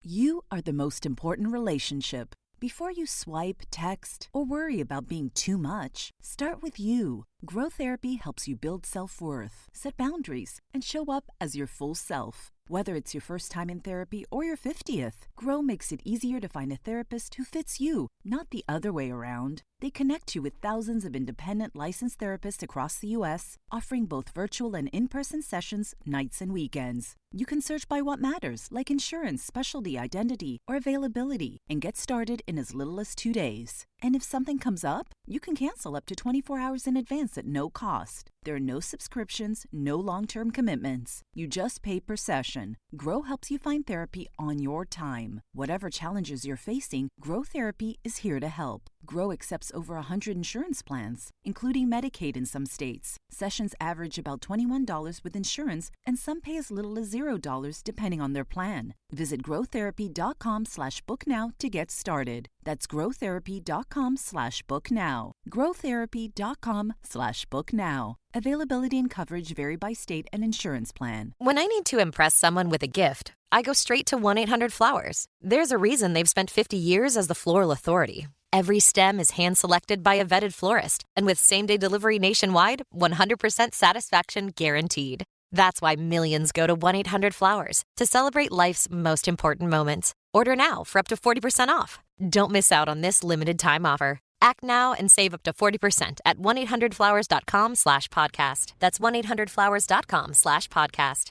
You are the most important relationship. Before you swipe, text, or worry about being too much, start with you. Grow Therapy helps you build self-worth, set boundaries, and show up as your full self. Whether it's your first time in therapy or your 50th, Grow makes it easier to find a therapist who fits you, not the other way around. They connect you with thousands of independent licensed therapists across the U.S., offering both virtual and in-person sessions, nights and weekends. You can search by what matters, like insurance, specialty, identity, or availability, and get started in as little as 2 days. And if something comes up, you can cancel up to 24 hours in advance at no cost. There are no subscriptions, no long-term commitments. You just pay per session. Grow helps you find therapy on your time. Whatever challenges you're facing, Grow Therapy is here to help. Grow accepts over 100 insurance plans, including Medicaid in some states. Sessions average about $21 with insurance, and some pay as little as $0 depending on their plan. Visit growtherapy.com/booknow to get started. That's growtherapy.com/booknow. growtherapy.com/booknow. Availability and coverage vary by state and insurance plan. When I need to impress someone with a gift, I go straight to 1-800-Flowers. There's a reason they've spent 50 years as the floral authority. Every stem is hand-selected by a vetted florist, and with same-day delivery nationwide, 100% satisfaction guaranteed. That's why millions go to 1-800-Flowers to celebrate life's most important moments. Order now for up to 40% off. Don't miss out on this limited-time offer. Act now and save up to 40% at 1-800-Flowers.com/podcast. That's 1-800-Flowers.com/podcast.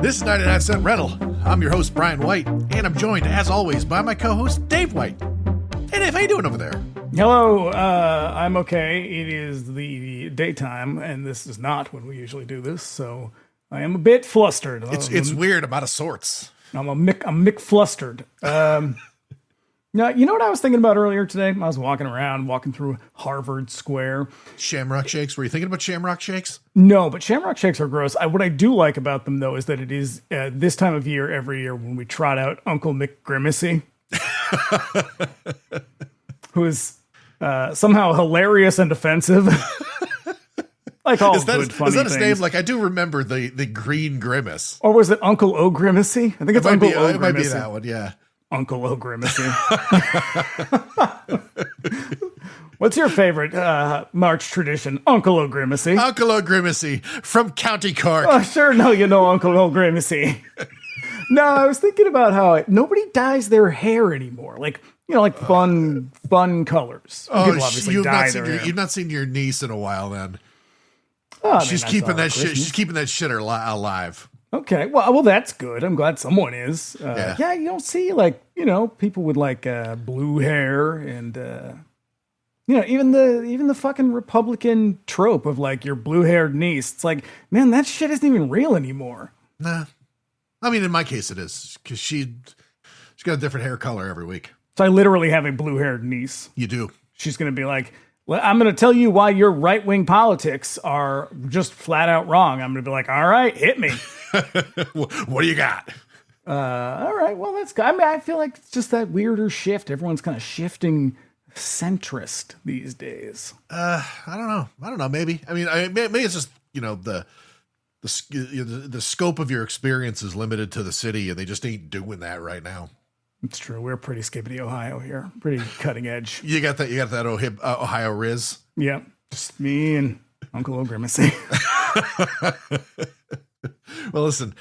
This is 99 Cent Rental. I'm your host, Brian White, and I'm joined, as always, by my co-host, Dave White. Hey, Dave, how you doing over there? Hello, I'm okay. It is the daytime, and this is not when we usually do this, so I am a bit flustered. It's weird. I'm out of sorts. I'm Mick flustered. Now, you know what I was thinking about earlier today? I was walking through Harvard Square. Shamrock shakes. Were you thinking about shamrock shakes? No, but shamrock shakes are gross. What I do like about them, though, is that it is this time of year every year when we trot out Uncle Mick Grimacy, who is somehow hilarious and offensive. Like all good, funny Is that his things. name? Like, I do remember the green grimace. Or was it Uncle O Grimacy? I think it's Uncle O Grimacy. It might be that one, yeah. Uncle O Grimacy. What's your favorite March tradition? Uncle O Grimacy. Uncle O Grimacy from County Cork. Oh, sure. No, you know Uncle O Grimacy. No, I was thinking about how nobody dyes their hair anymore. Like, you know, like fun colors. People obviously dye their hair. You've not seen your niece in a while, then. Oh, She's keeping that shit. She's keeping that shit alive. Okay, well, that's good. I'm glad someone is. Yeah, you don't see people with blue hair and even the fucking Republican trope of your blue-haired niece. It's like, man, that shit isn't even real anymore. Nah, I mean, in my case, it is because she's got a different hair color every week. So I literally have a blue-haired niece. You do. She's going to be like, well, I'm going to tell you why your right-wing politics are just flat out wrong. I'm going to be like, all right, hit me. What do you got? All right, well, that's good. I mean, I feel like it's just that weirder shift. Everyone's kind of shifting centrist these days. I don't know. Maybe. I mean, maybe it's just, the scope of your experience is limited to the city, and they just ain't doing that right now. It's true. We're pretty skibbity Ohio here. Pretty cutting edge. You got that Ohio Riz. Yeah, just me and Uncle O Grimacy. Well, listen,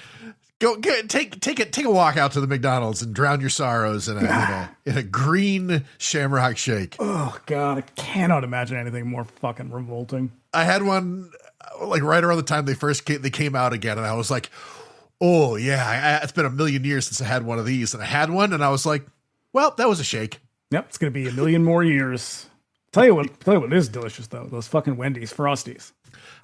take a walk out to the McDonald's and drown your sorrows in a green shamrock shake. Oh God, I cannot imagine anything more fucking revolting. I had one right around the time they came out again, and I was like, oh yeah, it's been a million years since I had one of these, and I had one, and I was like, well, that was a shake. Yep, it's gonna be a million more years. Tell you what is delicious though, those fucking Wendy's Frosties.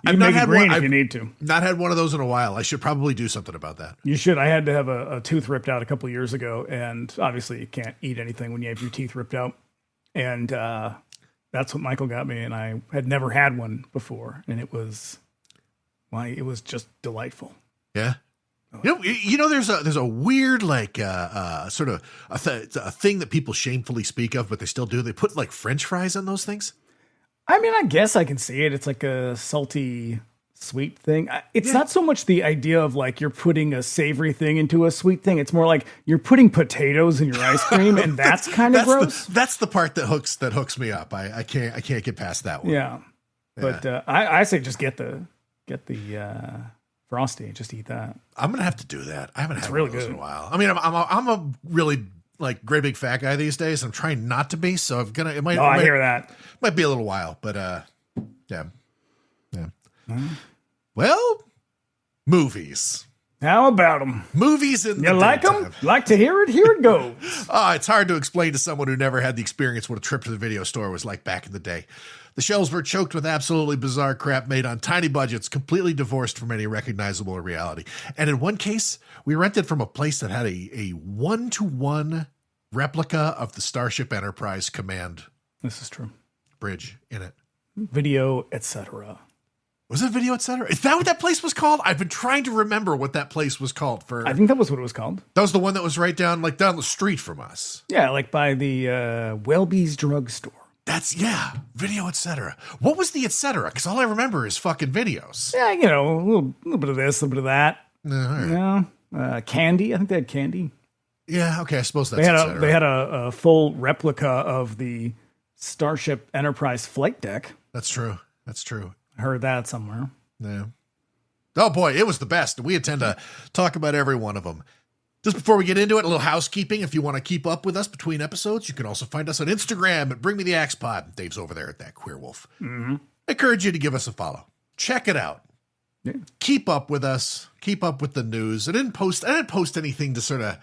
You can make it green if you need to. Not had one of those in a while. I should probably do something about that. You should. I had to have a tooth ripped out a couple of years ago, and obviously you can't eat anything when you have your teeth ripped out. And that's what Michael got me, and I had never had one before, and it was just delightful. Yeah. There's a weird sort of a thing that people shamefully speak of, but they still do. They put like French fries on those things. I mean, I guess I can see it. It's like a salty, sweet thing. It's not so much the idea of like you're putting a savory thing into a sweet thing. It's more like you're putting potatoes in your ice cream, and that's kind of gross. That's the part that hooks me up. I can't get past that one. Yeah, but I say just get the Frosty. Just eat that. I'm gonna have to do that. I haven't had really one of those good in a while. I mean, I'm a really like great big fat guy these days. I'm trying not to be, so I hear that. Might be a little while, but yeah. Well, movies. How about them? Movies in the You like daytime. them? Like to hear it? Here it goes. It's hard to explain to someone who never had the experience what a trip to the video store was like back in the day. The shelves were choked with absolutely bizarre crap made on tiny budgets, completely divorced from any recognizable reality. And in one case, we rented from a place that had a 1-to-1 replica of the Starship Enterprise command This is true. bridge in it. Video, etc. Was it Video, etc.? Is that what that place was called? I've been trying to remember what that place was called. I think that was what it was called. That was the one that was right down the street from us. Yeah, like by the Welby's drugstore. Video, etc. What was the etc.? Because all I remember is fucking videos. Yeah, a little bit of this, a little bit of that. All right. Candy. I think they had candy. Yeah, okay, I suppose that's They had a full replica of the Starship Enterprise flight deck. That's true. I heard that somewhere. Yeah. Oh boy, it was the best. We intend to talk about every one of them. Just before we get into it, a little housekeeping. If you want to keep up with us between episodes, you can also find us on Instagram at Bring Me the Axe Pod. Dave's over there at that Queer Wolf. Mm-hmm. I encourage you to give us a follow. Check it out. Yeah. Keep up with us. Keep up with the news. I didn't post anything to sort of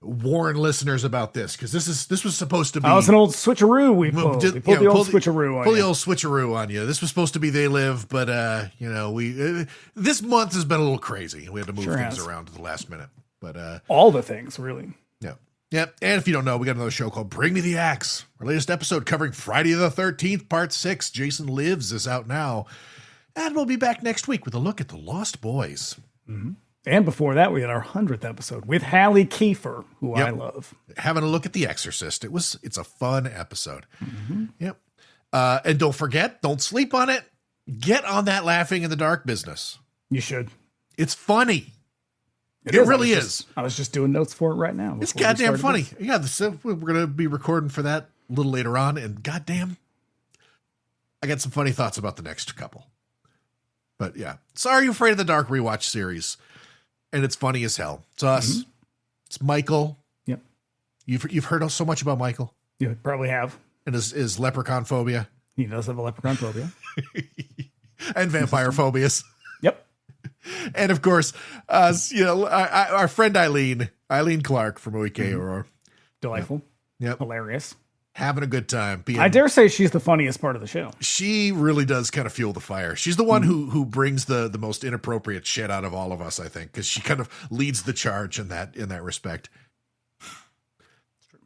warn listeners about this because this was supposed to be. Oh, it's an old switcheroo we pulled. We pulled the old switcheroo on you. Pull the old switcheroo on you. This was supposed to be They Live, but this month has been a little crazy. We had to move things around to the last minute. But all the things, really. Yeah. And if you don't know, we got another show called Bring Me the Axe. Our latest episode covering Friday the 13th, Part 6. Jason Lives is out now. And we'll be back next week with a look at The Lost Boys. Mm-hmm. And before that, we had our 100th episode with Hallie Kiefer, who I love. Having a look at The Exorcist. It's a fun episode. Mm-hmm. Yep. And don't forget, don't sleep on it. Get on that Laughing in the Dark business. You should. It's funny. It really is. I was just doing notes for it right now. It's goddamn funny. Yeah, we're going to be recording for that a little later on. And goddamn, I got some funny thoughts about the next couple. But yeah, Sorry You're Afraid of the Dark rewatch series. And it's funny as hell. It's us. Mm-hmm. It's Michael. Yep. You've heard so much about Michael. You probably have. And his leprechaun phobia. He does have a leprechaun phobia. And vampire phobias. Yep. And of course, our friend Eileen Clark from OEK Aurora. Delightful. Yep. Hilarious. Having a good time. I dare say she's the funniest part of the show. She really does kind of fuel the fire. She's the one who brings the most inappropriate shit out of all of us, I think, because she kind of leads the charge in that respect.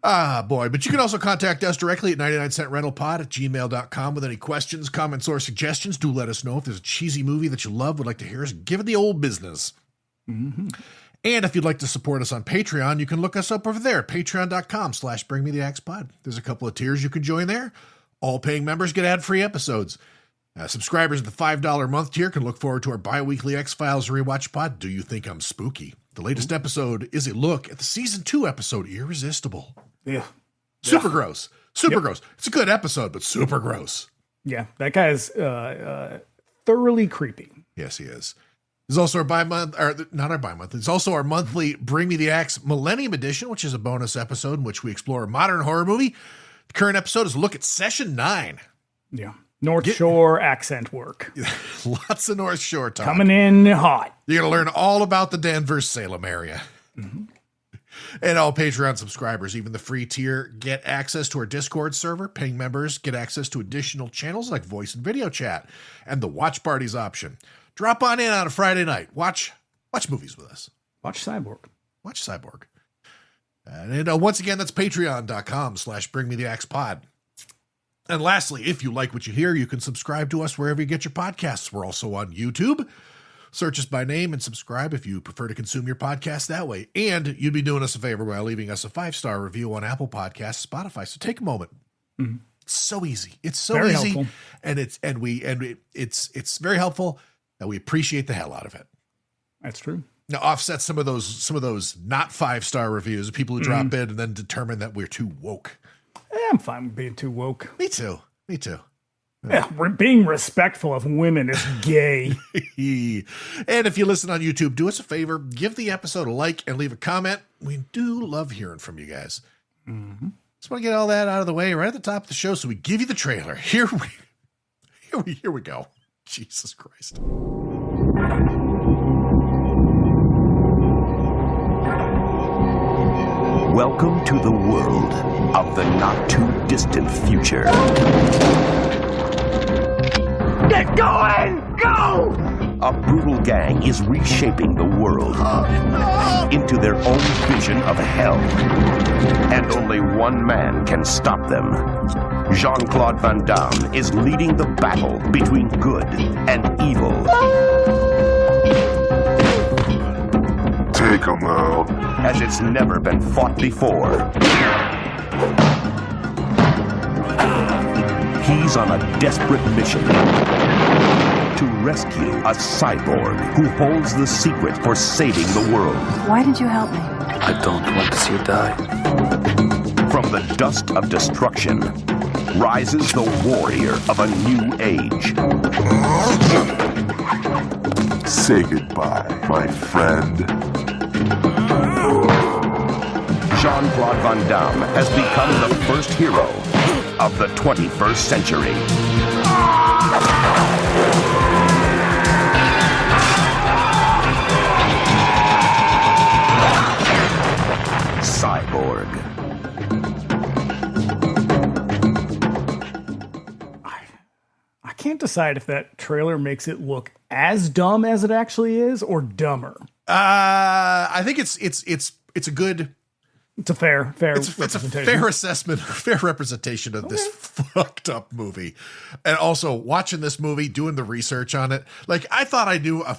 Boy. But you can also contact us directly at 99centrentalpod@gmail.com with any questions, comments, or suggestions. Do let us know if there's a cheesy movie that you love, would like to hear us give it the old business. Mm-hmm. And if you'd like to support us on Patreon, you can look us up over there at patreon.com/bringmetheaxepod. There's a couple of tiers you can join there. All paying members get ad-free episodes. Subscribers at the $5 a month tier can look forward to our bi-weekly X-Files rewatch pod, Do You Think I'm Spooky? The latest episode is a look at the season 2 episode, Irresistible. Yeah. Super gross. Super gross. It's a good episode, but super gross. Yeah, that guy's thoroughly creepy. Yes, he is. There's also not our bi-month. It's also our monthly Bring Me the Axe Millennium Edition, which is a bonus episode in which we explore a modern horror movie. The current episode is a look at Session 9. Yeah. North Shore accent work. Lots of North Shore talk. Coming in hot. You're going to learn all about the Danvers-Salem area. Mm-hmm. And all Patreon subscribers, even the free tier, get access to our Discord server. Paying members get access to additional channels like voice and video chat and the watch parties option. Drop on in on a Friday night. Watch movies with us. Watch Cyborg. And once again, that's patreon.com/bringmetheaxepod. And lastly, if you like what you hear, you can subscribe to us wherever you get your podcasts. We're also on YouTube. Search us by name and subscribe if you prefer to consume your podcast that way. And you'd be doing us a favor by leaving us a 5-star review on Apple Podcasts, Spotify. So take a moment. Mm-hmm. It's so easy. It's so very easy. Helpful. And it's very helpful, and we appreciate the hell out of it. That's true. Now offset some of those not 5-star reviews, people who drop in and then determine that we're too woke. I'm fine with being too woke. Me too. Yeah, being respectful of women is gay. And if you listen on YouTube, do us a favor, give the episode a like and leave a comment. We do love hearing from you guys. Mm-hmm. Just want to get all that out of the way right at the top of the show, so we give you the trailer. Here we go. Jesus Christ. Welcome to the world of the not-too-distant future. Get going! Go! A brutal gang is reshaping the world into their own vision of hell. And only one man can stop them. Jean Claude Van Damme is leading the battle between good and evil. Take him out. As it's never been fought before. He's on a desperate mission to rescue a cyborg who holds the secret for saving the world. Why did you help me? I don't want to see you die. From the dust of destruction rises the warrior of a new age. Say goodbye, my friend. Jean Claude Van Damme has become the first hero of the 21st century. Cyborg. I can't decide if that trailer makes it look as dumb as it actually is or dumber. I think it's a good. It's a fair It's a fair assessment, fair representation of this fucked up movie. And also watching this movie, doing the research on it. Like, I thought I knew a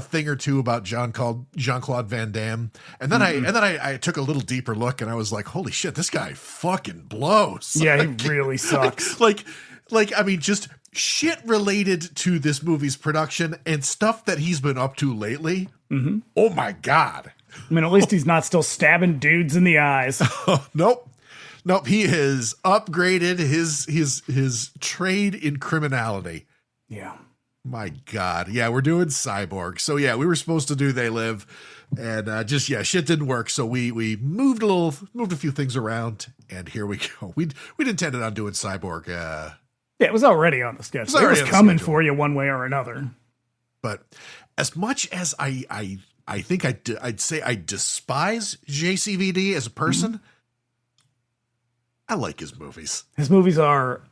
thing or two about Jean Claude Van Damme. And then I took a little deeper look and I was like, holy shit, this guy fucking blows. Yeah, he really sucks. Like, I mean, just shit related to this movie's production and stuff that he's been up to lately. Mm-hmm. Oh my God. I mean, at least he's not still stabbing dudes in the eyes. Nope. He has upgraded his trade in criminality. Yeah. My God. Yeah, we're doing Cyborg. So yeah, we were supposed to do They Live, and shit didn't work. So we moved a few things around, and here we go. We'd intended on doing Cyborg. Yeah, it was already on the schedule. It was coming for you one way or another. But as much as I think I'd say I despise JCVD as a person. Mm-hmm. I like his movies. His movies are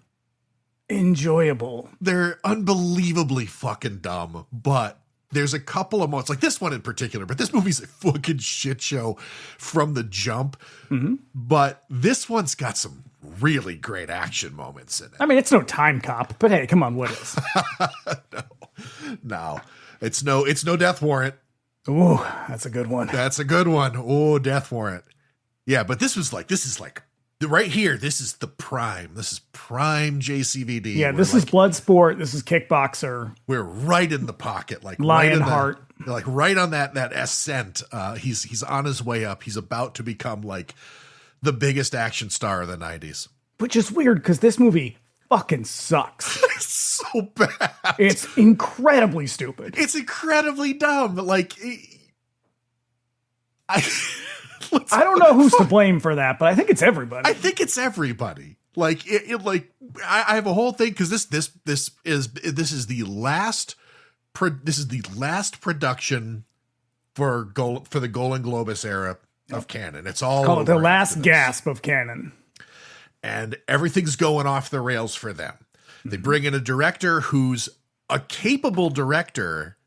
enjoyable. They're unbelievably fucking dumb, but there's a couple of moments, like this one in particular, but this movie's a fucking shit show from the jump. Mm-hmm. But this one's got some really great action moments in it. I mean, it's no Time Cop, but hey, come on, what is? No. It's no Death Warrant. Ooh, that's a good one. That's a good one. Oh, Death Warrant. Yeah, but this is like right here. This is the prime. This is prime JCVD. Yeah, this is Bloodsport. This is Kickboxer. We're right in the pocket, like Lionheart. Like right on that ascent. He's on his way up. He's about to become like the biggest action star of the 90s. Which is weird because this movie fucking sucks. It's so bad. It's incredibly stupid. It's incredibly dumb. Like, I don't know who's to blame for that, but I think it's everybody. I think it's everybody. Like, I have a whole thing because this is the last production for the Golan Globus era of canon. It's all call it the last gasp of canon. And everything's going off the rails for them. They bring in a director who's a capable director,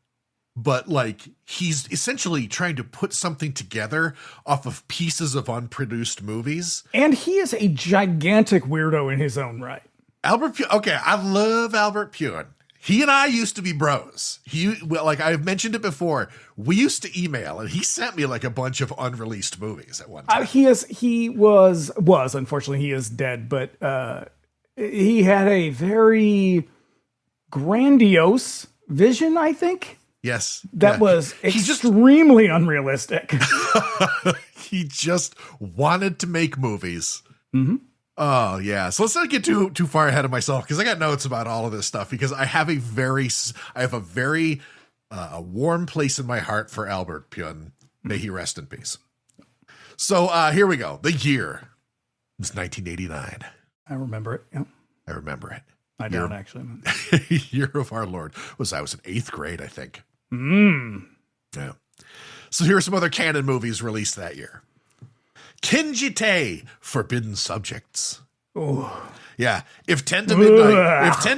but like he's essentially trying to put something together off of pieces of unproduced movies. And he is a gigantic weirdo in his own right. Albert Pune. Okay, I love Albert Pune. He and I used to be bros. Like I've mentioned it before, we used to email, and he sent me like a bunch of unreleased movies at one time. He was unfortunately he is dead, but he had a very grandiose vision, I think. Yes. That was extremely unrealistic. He just wanted to make movies. Mm-hmm. Oh, yeah. So let's not get too far ahead of myself, because I got notes about all of this stuff, because I have a very warm place in my heart for Albert Pyun. May he rest in peace. So here we go. The year was 1989. I remember it. Yep. I remember it. I don't actually. Year of our Lord. I was in 8th grade, I think. Yeah. So here are some other canon movies released that year. Kinjite, Forbidden Subjects. Oh. Yeah. If 10 to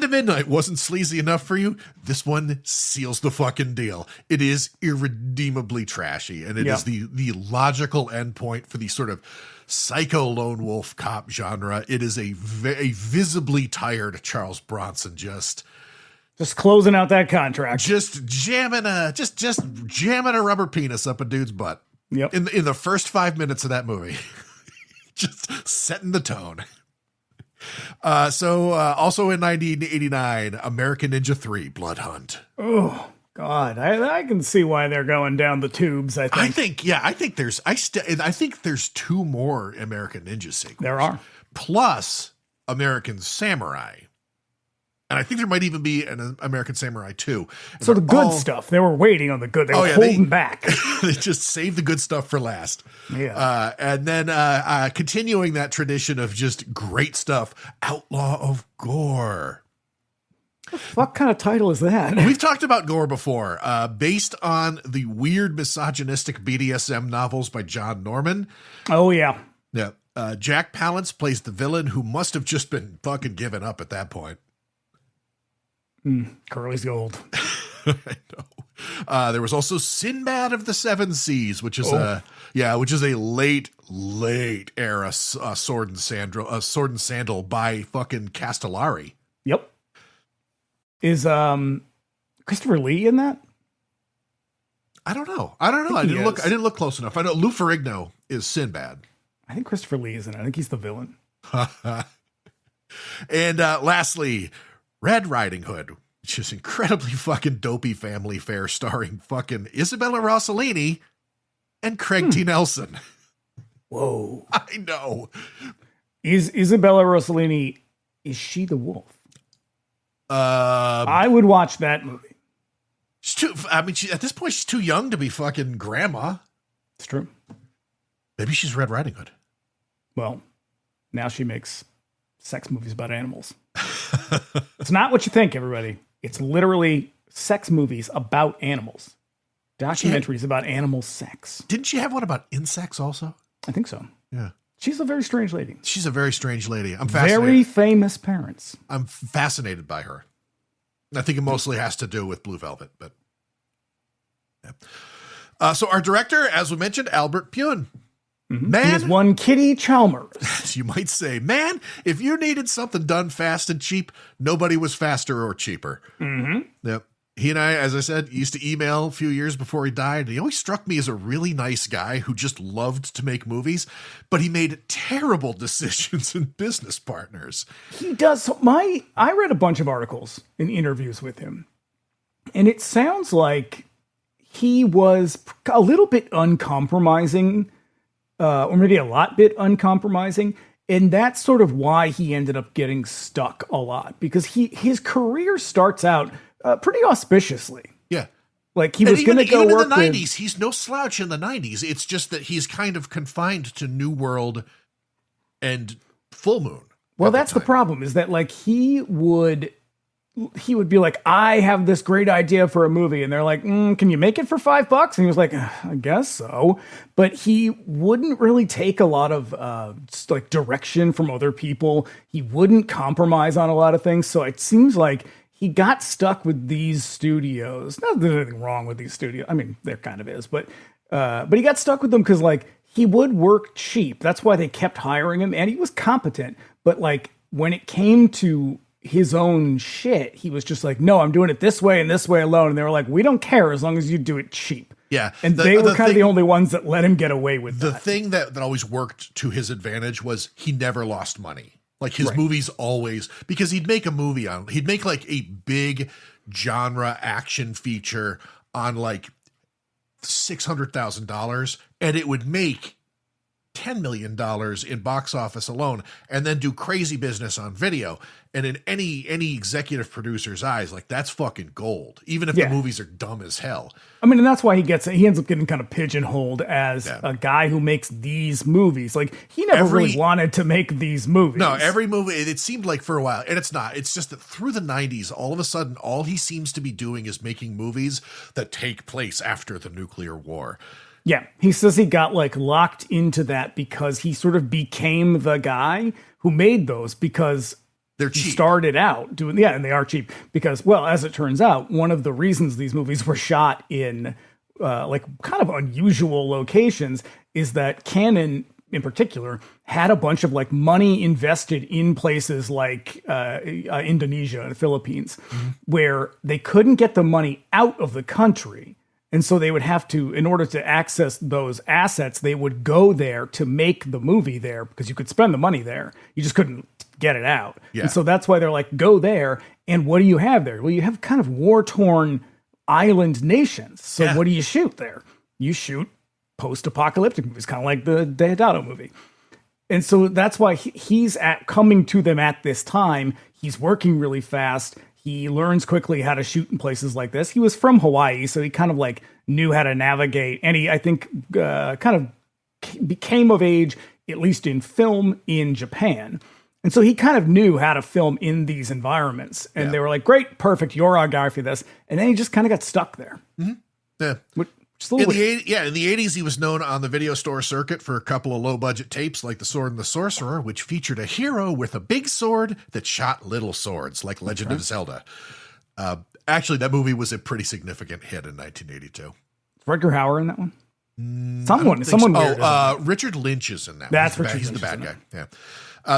Midnight wasn't sleazy enough for you, this one seals the fucking deal. It is irredeemably trashy, and it is the logical endpoint for the sort of psycho lone wolf cop genre. It is a visibly tired Charles Bronson just closing out that contract. Just jamming a rubber penis up a dude's butt. Yep. In the first 5 minutes of that movie. Just setting the tone. Also in 1989, American Ninja 3, Blood Hunt. Oh, God. I can see why they're going down the tubes, I think. I think there's 2 more American Ninja sequels. There are. Plus American Samurai. And I think there might even be an American Samurai 2. So the good stuff, they were waiting on the good. They were holding back. They just saved the good stuff for last. Yeah. And then continuing that tradition of just great stuff, Outlaw of Gore. What kind of title is that? We've talked about Gore before. Based on the weird misogynistic BDSM novels by John Norman. Oh, yeah. Yeah. Jack Palance plays the villain, who must have just been fucking given up at that point. Curly's gold. I know. There was also Sinbad of the Seven Seas, which is a late era sword and sandal by fucking Castellari. Yep. Is Christopher Lee in that? I don't know. I didn't look close enough. I know Lou Ferrigno is Sinbad. I think Christopher Lee is in it. I think he's the villain. And lastly, Red Riding Hood, which is incredibly fucking dopey family fare starring fucking Isabella Rossellini and Craig T. Nelson. Whoa. I know. Is Isabella Rossellini, is she the wolf? I would watch that movie. At this point, she's too young to be fucking grandma. It's true. Maybe she's Red Riding Hood. Well, now she makes sex movies about animals. It's not what you think, everybody. It's literally sex movies about animals. Documentaries about animal sex. Didn't she have one about insects also? I think so. Yeah. She's a very strange lady. She's a very strange lady. I'm fascinated. Very famous parents. I'm fascinated by her. I think it mostly has to do with Blue Velvet, but yeah. So our director, as we mentioned, Albert Pyun. Mm-hmm. Man, he's one Kitty Chalmers. You might say, man, if you needed something done fast and cheap, nobody was faster or cheaper. Mm-hmm. Yep. He and I, as I said, used to email a few years before he died. And he always struck me as a really nice guy who just loved to make movies, but he made terrible decisions in business partners. He does. I read a bunch of articles and interviews with him, and it sounds like he was a little bit uncompromising, or maybe a lot bit uncompromising. And that's sort of why he ended up getting stuck a lot, because his career starts out pretty auspiciously. Yeah. Like he was going to go work in the 90s. He's no slouch in the 90s. It's just that he's kind of confined to New World and Full Moon. Well, that's the problem, is that like he would be like, I have this great idea for a movie. And they're like, can you make it for $5? And he was like, I guess so. But he wouldn't really take a lot of like direction from other people. He wouldn't compromise on a lot of things. So it seems like he got stuck with these studios. Not that there's anything wrong with these studios. I mean, there kind of is. But he got stuck with them because like he would work cheap. That's why they kept hiring him. And he was competent. But like when it came to his own shit, he was just like, no, I'm doing it this way and this way alone. And they were like, we don't care as long as you do it cheap. Yeah. And they were kind of the only ones that let him get away with the that. thing that always worked to his advantage was he never lost money. Like his movies always, because he'd make like a big genre action feature on like $600,000 and it would make $10 million in box office alone and then do crazy business on video. And in any executive producer's eyes, like that's fucking gold, even if the movies are dumb as hell. I mean, and that's why he ends up getting kind of pigeonholed as a guy who makes these movies. Like he never really wanted to make these movies. No, every movie, it seemed like for a while, and it's not, it's just that through the 90s, all of a sudden, all he seems to be doing is making movies that take place after the nuclear war. Yeah, he says he got like locked into that because he sort of became the guy who made those because they're cheap. He started out doing, and they are cheap because, well, as it turns out, one of the reasons these movies were shot in like kind of unusual locations is that Canon in particular had a bunch of like money invested in places like Indonesia and the Philippines where they couldn't get the money out of the country. And so they would have to, in order to access those assets, they would go there to make the movie there because you could spend the money there. You just couldn't get it out. Yeah. And so that's why they're like, go there. And what do you have there? Well, you have kind of war-torn island nations. So what do you shoot there? You shoot post-apocalyptic movies, kind of like the Deodato movie. And so that's why he's coming to them at this time. He's working really fast. He learns quickly how to shoot in places like this. He was from Hawaii, so he kind of like knew how to navigate. And he, I think, kind of became of age, at least in film, in Japan. And so he kind of knew how to film in these environments. And they were like, great, perfect, you're our guy for this. And then he just kind of got stuck there. Mm-hmm. Yeah. In the 80s, he was known on the video store circuit for a couple of low-budget tapes like The Sword and the Sorcerer, which featured a hero with a big sword that shot little swords, like Legend of Zelda. Actually, that movie was a pretty significant hit in 1982. Is Rutger Hauer in that one? Someone weird. Richard Lynch is in that. That's one. He's the bad guy. Yeah.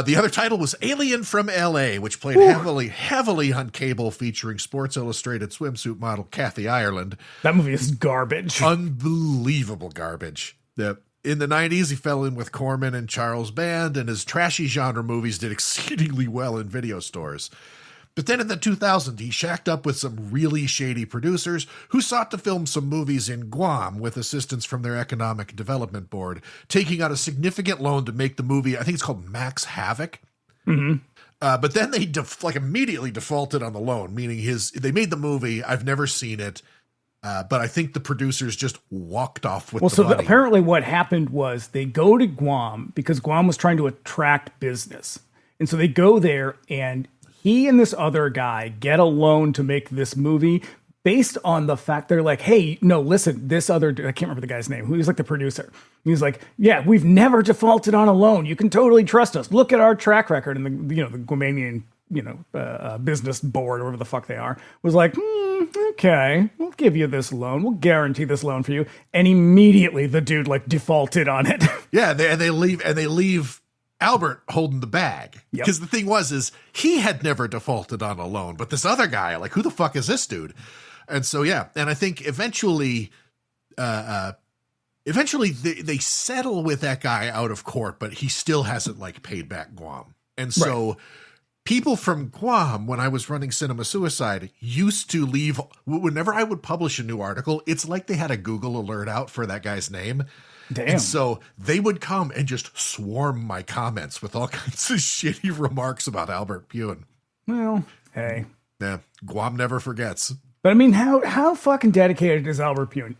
The other title was Alien from L.A., which played heavily on cable, featuring Sports Illustrated swimsuit model Kathy Ireland. That movie is garbage. Unbelievable garbage. In the 90s, he fell in with Corman and Charles Band, and his trashy genre movies did exceedingly well in video stores. But then in the 2000s, he shacked up with some really shady producers who sought to film some movies in Guam with assistance from their Economic Development Board, taking out a significant loan to make the movie, I think it's called Max Havoc. Mm-hmm. But then they immediately defaulted on the loan, meaning they made the movie. I've never seen it. But I think the producers just walked off with the money. Apparently what happened was they go to Guam because Guam was trying to attract business. And so they go there and he and this other guy get a loan to make this movie based on the fact they're like, hey, no, listen, this other, I can't remember the guy's name, who was like the producer. He's like, yeah, we've never defaulted on a loan. You can totally trust us. Look at our track record. And the Guamanian, business board, or whatever the fuck they are, was like, okay, we'll give you this loan. We'll guarantee this loan for you. And immediately the dude like defaulted on it. Yeah. They leave Albert holding the bag. Because the thing is he had never defaulted on a loan, but this other guy, like, who the fuck is this dude? And so, and I think eventually they settle with that guy out of court, but he still hasn't like paid back Guam. And so people from Guam, when I was running Cinema Suicide, used to leave, whenever I would publish a new article, it's like they had a Google alert out for that guy's name. Damn. And so they would come and just swarm my comments with all kinds of shitty remarks about Albert Pune. Well, hey. Yeah, Guam never forgets. But I mean, how fucking dedicated is Albert Pune?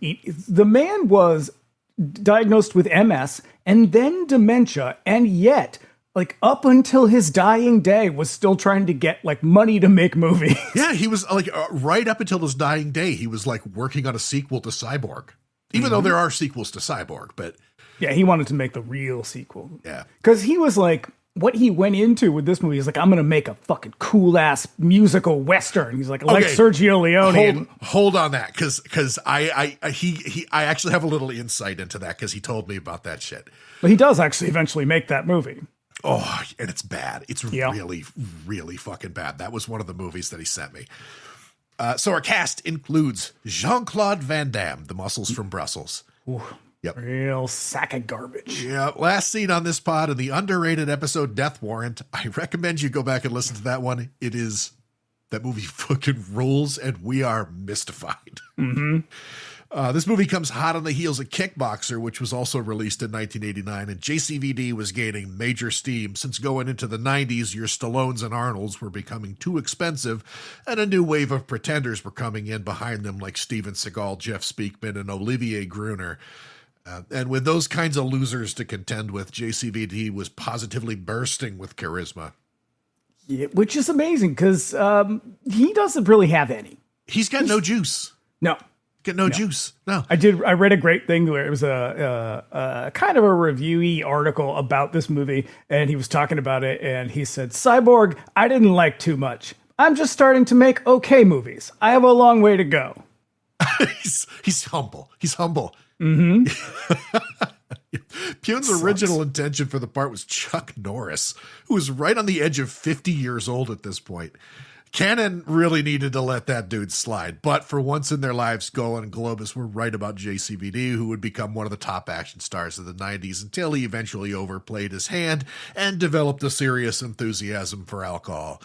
The man was diagnosed with MS and then dementia, and yet, like, up until his dying day, was still trying to get like money to make movies. Yeah, he was like right up until his dying day, he was like working on a sequel to Cyborg. Even though there are sequels to Cyborg, but... Yeah, he wanted to make the real sequel. Yeah. Because he was like, what he went into with this movie is like, I'm going to make a fucking cool-ass musical Western. He's like Sergio Leone. Hold on that, because I actually have a little insight into that, because he told me about that shit. But he does actually eventually make that movie. Oh, and it's bad. It's really, really fucking bad. That was one of the movies that he sent me. So our cast includes Jean Claude Van Damme, the muscles from Brussels. Ooh, yep. Real sack of garbage. Yeah. Last seen on this pod in the underrated episode Death Warrant. I recommend you go back and listen to that one. That movie fucking rules, and we are mystified. Mm-hmm. This movie comes hot on the heels of Kickboxer, which was also released in 1989, and JCVD was gaining major steam since going into the 90s, your Stallones and Arnolds were becoming too expensive, and a new wave of pretenders were coming in behind them like Steven Seagal, Jeff Speakman, and Olivier Gruner. And with those kinds of losers to contend with, JCVD was positively bursting with charisma. Yeah, which is amazing because he doesn't really have any. He's got no juice. No. Got no juice. No. I read a great thing where it was a kind of a review-y article about this movie, and he was talking about it, and he said, Cyborg, I didn't like too much. I'm just starting to make okay movies. I have a long way to go. he's humble. He's humble. Mm-hmm. Pune's original intention for the part was Chuck Norris, who was right on the edge of 50 years old at this point. Cannon really needed to let that dude slide, but for once in their lives, Golan Globus were right about JCVD, who would become one of the top action stars of the 90s until he eventually overplayed his hand and developed a serious enthusiasm for alcohol.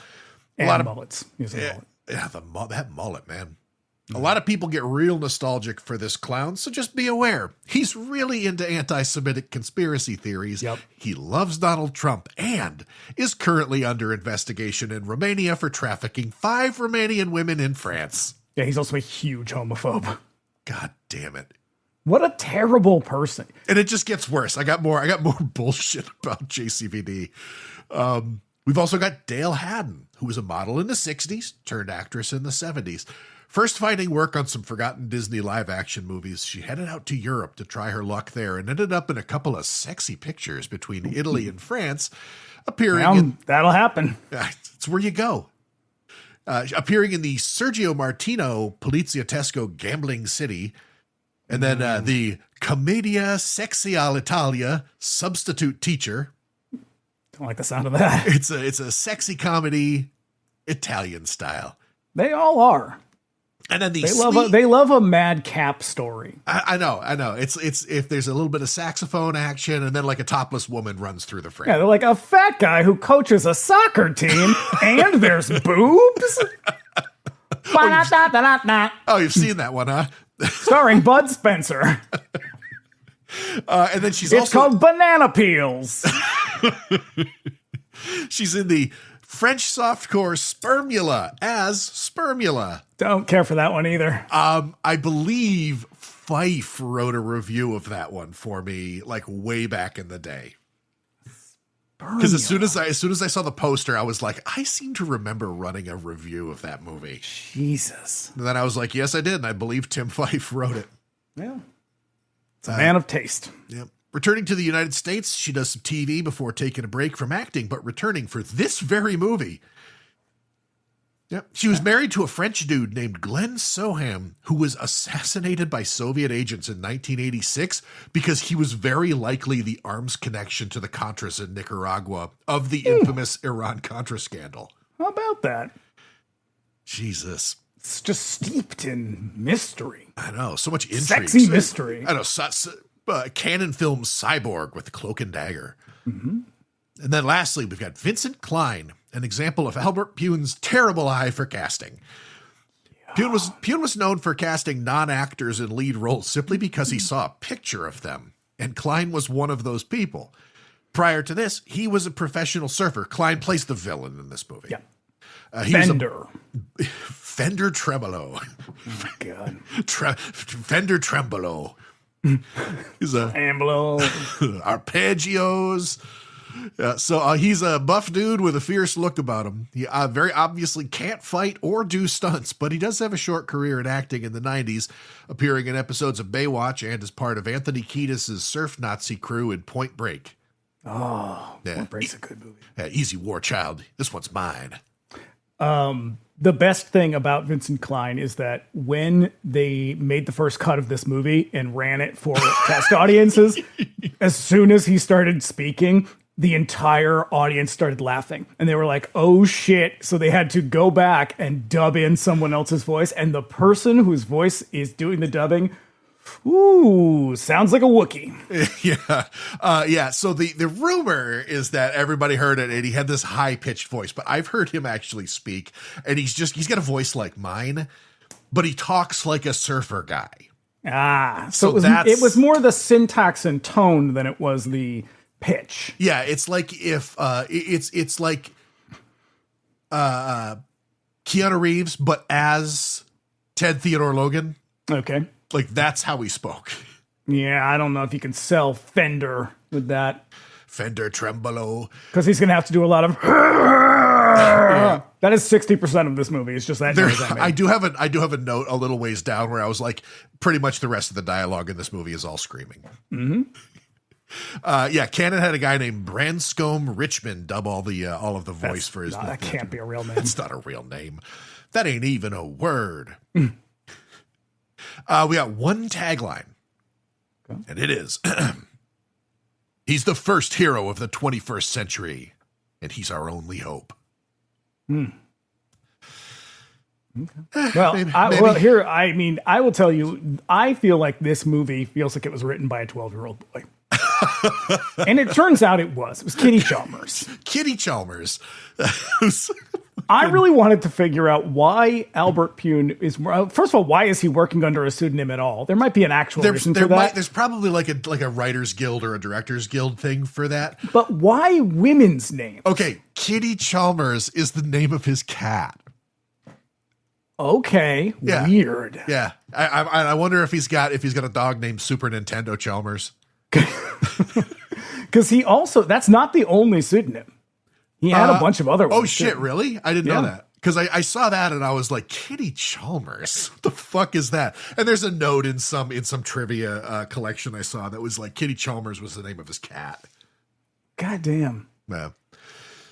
And a lot of mullets. Yeah, that mullet, man. A lot of people get real nostalgic for this clown, so just be aware. He's really into anti-Semitic conspiracy theories. Yep. He loves Donald Trump and is currently under investigation in Romania for trafficking 5 Romanian women in France. Yeah, he's also a huge homophobe. God damn it. What a terrible person. And it just gets worse. I got more bullshit about JCVD. We've also got Dale Haddon, who was a model in the 60s, turned actress in the 70s. First finding work on some forgotten Disney live-action movies, she headed out to Europe to try her luck there and ended up in a couple of sexy pictures between Italy and France, that'll happen. It's where you go. Appearing in the Sergio Martino Poliziotesco Gambling City, and then the Commedia Sexy all'Italia Substitute Teacher. Don't like the sound of that. It's a sexy comedy, Italian style. They all are. And then they love a madcap story. I know. It's if there's a little bit of saxophone action and then like a topless woman runs through the frame. Yeah, they're like a fat guy who coaches a soccer team and there's boobs. Oh, you've seen that one, huh? Starring Bud Spencer. And then it's called Banana Peels. She's in the French softcore Spermula as Spermula. Don't care for that one either. I believe Fife wrote a review of that one for me, like way back in the day. Because as soon as I saw the poster, I was like, I seem to remember running a review of that movie. Jesus. And then I was like, yes, I did, and I believe Tim Fife wrote it. Yeah. It's a man of taste. Yep. Returning to the United States, she does some TV before taking a break from acting, but returning for this very movie. Yep. She was married to a French dude named Glenn Soham, who was assassinated by Soviet agents in 1986 because he was very likely the arms connection to the Contras in Nicaragua of the infamous Iran-Contra scandal. How about that? Jesus. It's just steeped in mystery. I know. So much intrigue. Sexy mystery. I know. Canon Films Cyborg with the Cloak and Dagger. Mm-hmm. And then lastly, we've got Vincent Klein, an example of Albert Pune's terrible eye for casting. Yeah. Pune was known for casting non-actors in lead roles simply because he saw a picture of them, and Klein was one of those people. Prior to this, he was a professional surfer. Klein plays the villain in this movie. Yeah. Fender. Fender Tremolo. Oh, my God. Fender Trembolo. He's a arpeggios. So he's a buff dude with a fierce look about him. He very obviously can't fight or do stunts, but he does have a short career in acting in the 90s, appearing in episodes of Baywatch and as part of Anthony Kiedis' surf Nazi crew in Point Break. Oh, yeah. Point Break's a good movie. Easy War Child. This one's mine. The best thing about Vincent Klein is that when they made the first cut of this movie and ran it for test audiences, as soon as he started speaking, the entire audience started laughing and they were like, oh shit. So they had to go back and dub in someone else's voice. And the person whose voice is doing the dubbing, ooh, sounds like a Wookiee. Yeah. So the rumor is that everybody heard it and he had this high pitched voice, but I've heard him actually speak and he's got a voice like mine, but he talks like a surfer guy. So it was more the syntax and tone than it was the pitch. Yeah, it's like if it's like Keanu Reeves, but as Ted Theodore Logan. Okay. Like that's how he spoke. Yeah, I don't know if you can sell Fender with that. Fender Trembolo. Because he's going to have to do a lot of. Yeah. That is 60% of this movie. It's just that noise I made. I do have a note a little ways down where I was like, pretty much the rest of the dialogue in this movie is all screaming. Mm-hmm. Cannon had a guy named Branscombe Richmond dub all of the voice for his. That can't be a real name. That's not a real name. That ain't even a word. We got one tagline, and it is, he's the first hero of the 21st century, and he's our only hope. Okay. Well, maybe. I will tell you, I feel like this movie feels like it was written by a 12-year-old boy. And it turns out it was. It was Kitty Chalmers. Kitty Chalmers. I really wanted to figure out why Albert Pune is. First of all, why is he working under a pseudonym at all? There might be an actual reason for that. There's probably like a writers guild or a directors guild thing for that. But why women's names? Okay, Kitty Chalmers is the name of his cat. Okay, yeah. Weird. Yeah, I wonder if he's got a dog named Super Nintendo Chalmers. Because he also, that's not the only pseudonym. He had a bunch of other ones. Oh shit, too. Really? I didn't know that. Because I saw that and I was like, Kitty Chalmers? What the fuck is that? And there's a note in some trivia collection I saw that was like, Kitty Chalmers was the name of his cat. God damn. Yeah.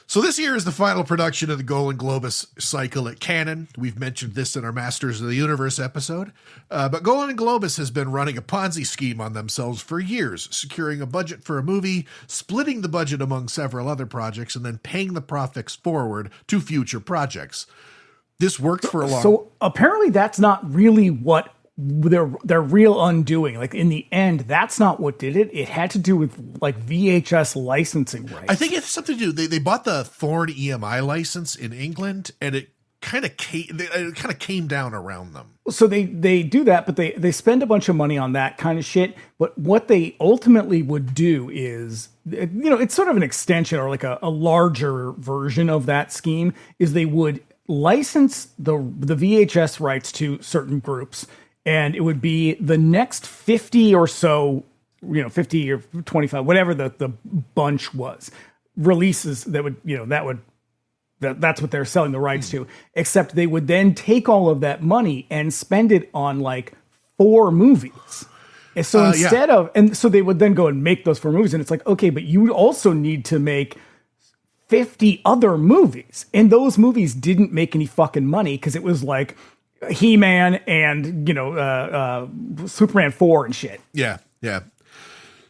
So this year is the final production of the Golan Globus cycle at Canon. We've mentioned this in our Masters of the Universe episode. But Golan Globus has been running a Ponzi scheme on themselves for years, securing a budget for a movie, splitting the budget among several other projects, and then paying the profits forward to future projects. This worked for a long... So apparently that's not really what their real undoing. Like in the end, that's not what did it. It had to do with like VHS licensing rights. I think it has something to do. They bought the Thorn EMI license in England, and it kind of came down around them. So they do that, but they spend a bunch of money on that kind of shit. But what they ultimately would do is, it's sort of an extension or like a larger version of that scheme. Is they would license the VHS rights to certain groups. And it would be the next 50 or so, 50 or 25, whatever the bunch was, releases that would, that's what they're selling the rights to. Except they would then take all of that money and spend it on like 4 movies. And so so they would then go and make those 4 movies. And it's like, okay, but you also need to make 50 other movies. And those movies didn't make any fucking money because it was like He-Man and, Superman 4 and shit. Yeah.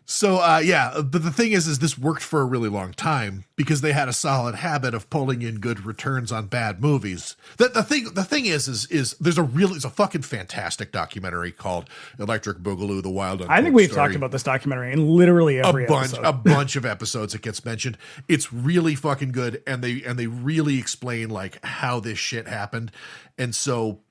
So, but the thing is this worked for a really long time because they had a solid habit of pulling in good returns on bad movies. The thing is there's a fucking fantastic documentary called Electric Boogaloo, The Wild Untold I think we've Story. talked about this documentary in literally every episode. A bunch of episodes it gets mentioned. It's really fucking good, and they really explain like how this shit happened. And so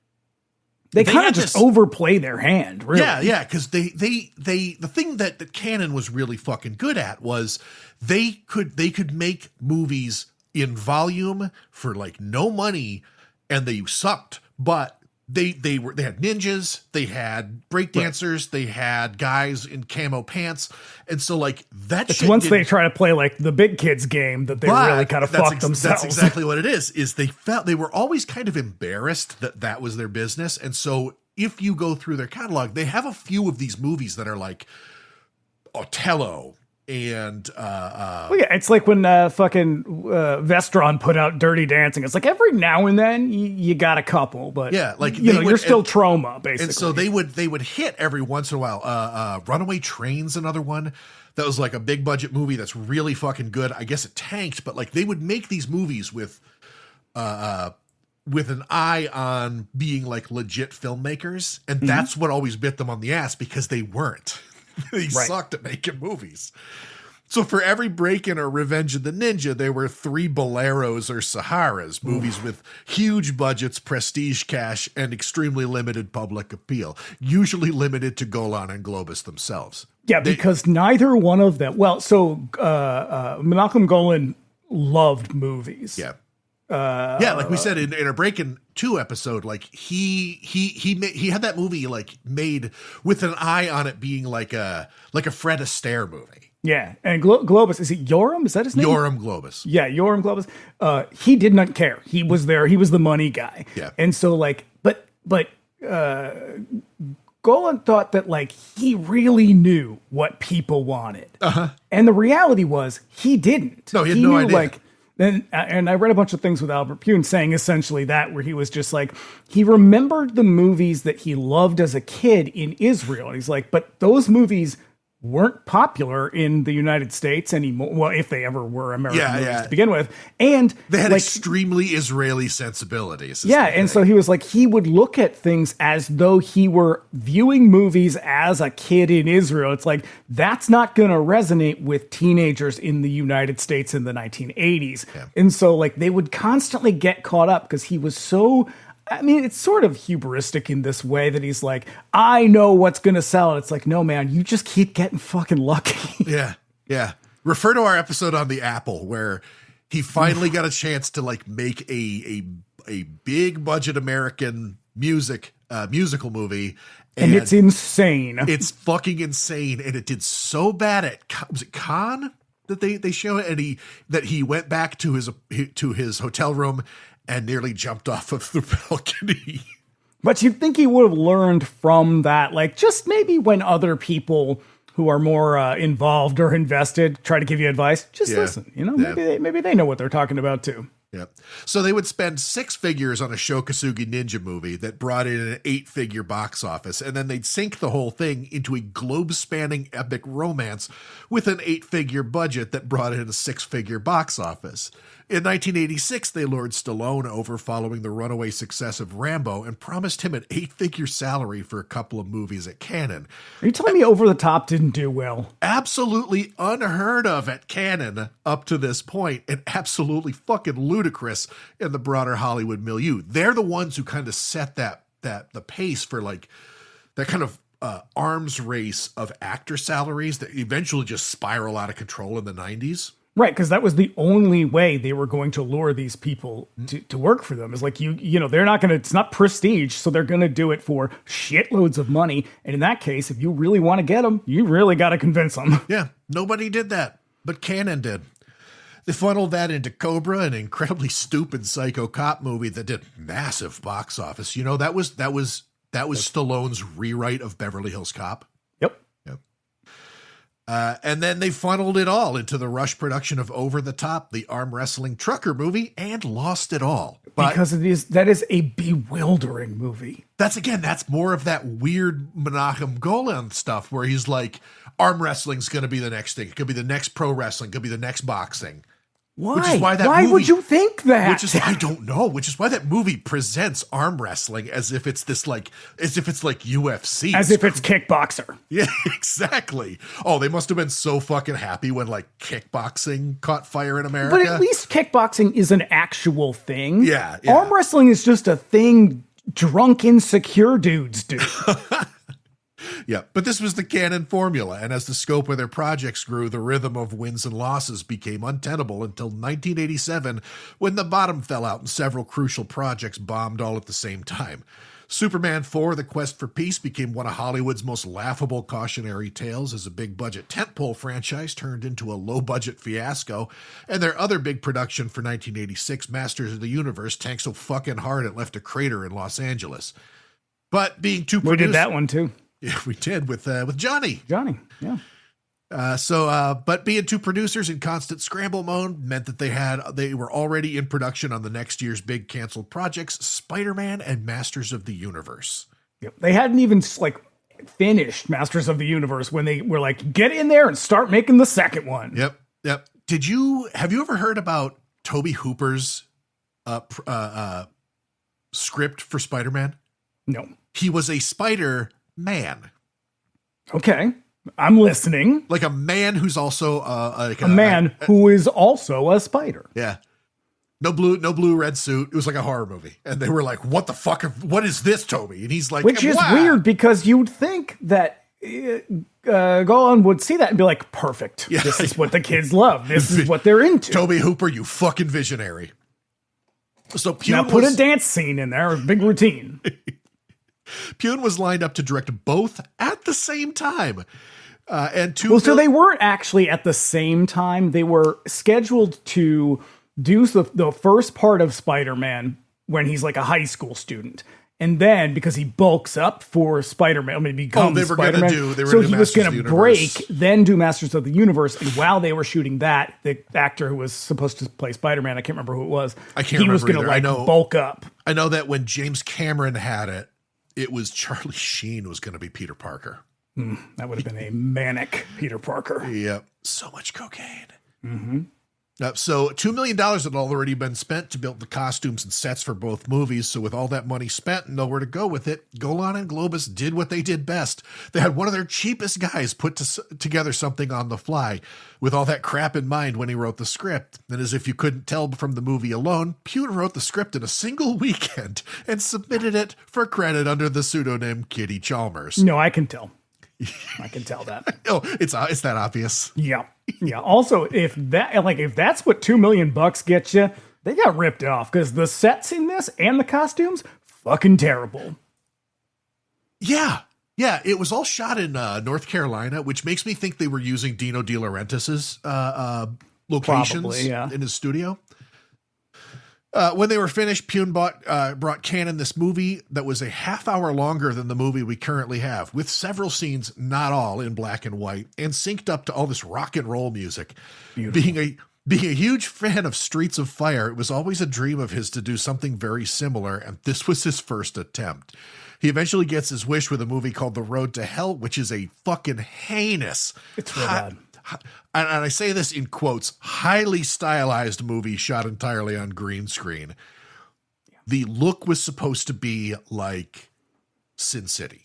They kind of just overplay their hand, really. Yeah, because the thing that Canon was really fucking good at was they could make movies in volume for like no money, and they sucked, but they had ninjas, they had breakdancers, they had guys in camo pants, and so like that. It's once they try to play like the big kids game that they really kind of fucked themselves. That's exactly what it is. Is they felt they were always kind of embarrassed that was their business, and so if you go through their catalog, they have a few of these movies that are like Othello, and well, yeah, it's like when fucking Vestron put out Dirty Dancing. It's like every now and then you got a couple, but yeah, like you're still trauma basically. And so they would hit every once in a while. Runaway Train's another one that was like a big budget movie that's really fucking good. I guess it tanked, but like they would make these movies with an eye on being like legit filmmakers, and that's what always bit them on the ass because they weren't. They sucked at making movies. So for every Break-In or Revenge of the Ninja, there were 3 Boleros or Saharas, movies with huge budgets, prestige cash, and extremely limited public appeal, usually limited to Golan and Globus themselves. Yeah, because neither one of them. Well, so Menachem Golan loved movies. Yeah. Like we said in our Break-In 2 episode, like he had that movie like made with an eye on it being like a Fred Astaire movie. Yeah, and Globus, is it Yoram? Is that his name? Yoram Globus. Yeah, Yoram Globus. He did not care. He was there. He was the money guy. Yeah, and so like, but Golan thought that like he really knew what people wanted, and the reality was he didn't. No, he had no idea. Like. And I read a bunch of things with Albert Pune saying essentially that, where he was just like, he remembered the movies that he loved as a kid in Israel. And he's like, but those movies weren't popular in the United States anymore. Well, if they ever were American movies to begin with. And they had like, extremely Israeli sensibilities. Yeah. And so he was like, he would look at things as though he were viewing movies as a kid in Israel. It's like, that's not going to resonate with teenagers in the United States in the 1980s. Yeah. And so like they would constantly get caught up because he was so, I mean, it's sort of hubristic in this way that he's like, I know what's going to sell. And it's like, no, man, you just keep getting fucking lucky. Yeah. Yeah. Refer to our episode on the Apple where he finally got a chance to like make a big budget American musical movie. And it's insane. It's fucking insane. And it did so bad at, was it Cannes that they show it? And he went back to his hotel room and nearly jumped off of the balcony. But you'd think he would have learned from that, like just maybe when other people who are more involved or invested try to give you advice, just listen. You know, maybe they know what they're talking about too. Yeah. So they would spend 6 figures on a Shokasugi Ninja movie that brought in an 8-figure box office, and then they'd sink the whole thing into a globe-spanning epic romance with an 8-figure budget that brought in a 6-figure box office. In 1986, they lured Stallone over following the runaway success of Rambo and promised him an 8-figure salary for a couple of movies at Cannon. Are you telling me Over the Top didn't do well? Absolutely unheard of at Cannon up to this point, and absolutely fucking ludicrous in the broader Hollywood milieu. They're the ones who kind of set the pace for like that kind of arms race of actor salaries that eventually just spiral out of control in the 90s. Right, because that was the only way they were going to lure these people to work for them. Is like, you know, they're not going to, it's not prestige, so they're going to do it for shitloads of money. And in that case, if you really want to get them, you really got to convince them. Yeah, nobody did that, but Cannon did. They funneled that into Cobra, an incredibly stupid psycho cop movie that did massive box office. You know, that was Stallone's rewrite of Beverly Hills Cop. And then they funneled it all into the Rush production of Over the Top, the arm wrestling trucker movie, and lost it all. But because that is a bewildering movie. That's more of that weird Menachem Golan stuff where he's like, arm wrestling's going to be the next thing. It could be the next pro wrestling, could be the next boxing. Why? Which is why why would you think that? I don't know. Which is why that movie presents arm wrestling as if it's like UFC. As if it's kickboxer. Yeah, exactly. Oh, they must have been so fucking happy when like kickboxing caught fire in America. But at least kickboxing is an actual thing. Yeah. Arm wrestling is just a thing drunk, insecure dudes do. Yeah, but this was the Cannon formula, and as the scope of their projects grew, the rhythm of wins and losses became untenable until 1987, when the bottom fell out and several crucial projects bombed all at the same time. Superman 4, The Quest for Peace, became one of Hollywood's most laughable cautionary tales as a big-budget tentpole franchise turned into a low-budget fiasco, and their other big production for 1986, Masters of the Universe, tanked so fucking hard it left a crater in Los Angeles. But being too We did that one, too. Yeah, we did with Johnny. Johnny, yeah. But being two producers in constant scramble mode meant that they were already in production on the next year's big canceled projects, Spider-Man and Masters of the Universe. Yep. They hadn't even finished Masters of the Universe when they were like, get in there and start making the second one. Yep. Have you ever heard about Toby Hooper's script for Spider-Man? No. He was a Spider-Man. Okay. I'm listening. Like a man who's also a man who is also a spider. Yeah. No blue red suit. It was like a horror movie. And they were like, what the fuck? What is this, Toby? And he's like, which is weird because you'd think that Golan would see that and be like, perfect. Yeah, this is what the kids love. This is what they're into. Toby Hooper, you fucking visionary. So Pune now put a dance scene in there, a big routine. Pune was lined up to direct both at the same time. So they weren't actually at the same time. They were scheduled to do the first part of Spider-Man when he's like a high school student. And then, because he bulks up for Spider-Man, he becomes Spider-Man. So he was going to break, then do Masters of the Universe. And while they were shooting that, the actor who was supposed to play Spider-Man, I can't remember who it was. He was going to bulk up. I know that when James Cameron had it, it was Charlie Sheen was going to be Peter Parker. That would have been a manic Peter Parker. Yep. So much cocaine. Mm-hmm. So $2 million had already been spent to build the costumes and sets for both movies. So with all that money spent and nowhere to go with it, Golan and Globus did what they did best. They had one of their cheapest guys put together something on the fly with all that crap in mind when he wrote the script. And as if you couldn't tell from the movie alone, Pune wrote the script in a single weekend and submitted it for credit under the pseudonym Kitty Chalmers. No, I can tell. I can tell that. Oh, it's that obvious. Yeah. Yeah. Also, if that's what $2 million gets you, they got ripped off because the sets in this and the costumes, fucking terrible. Yeah. Yeah. It was all shot in North Carolina, which makes me think they were using Dino De Laurentiis's locations in his studio. When they were finished, Pune brought Cannon this movie that was a half hour longer than the movie we currently have, with several scenes, not all in black and white, and synced up to all this rock and roll music. Beautiful. Being a huge fan of Streets of Fire, it was always a dream of his to do something very similar, and this was his first attempt. He eventually gets his wish with a movie called The Road to Hell, which is a fucking heinous. It's real bad. And I say this in quotes, highly stylized movie shot entirely on green screen. The look was supposed to be like Sin City.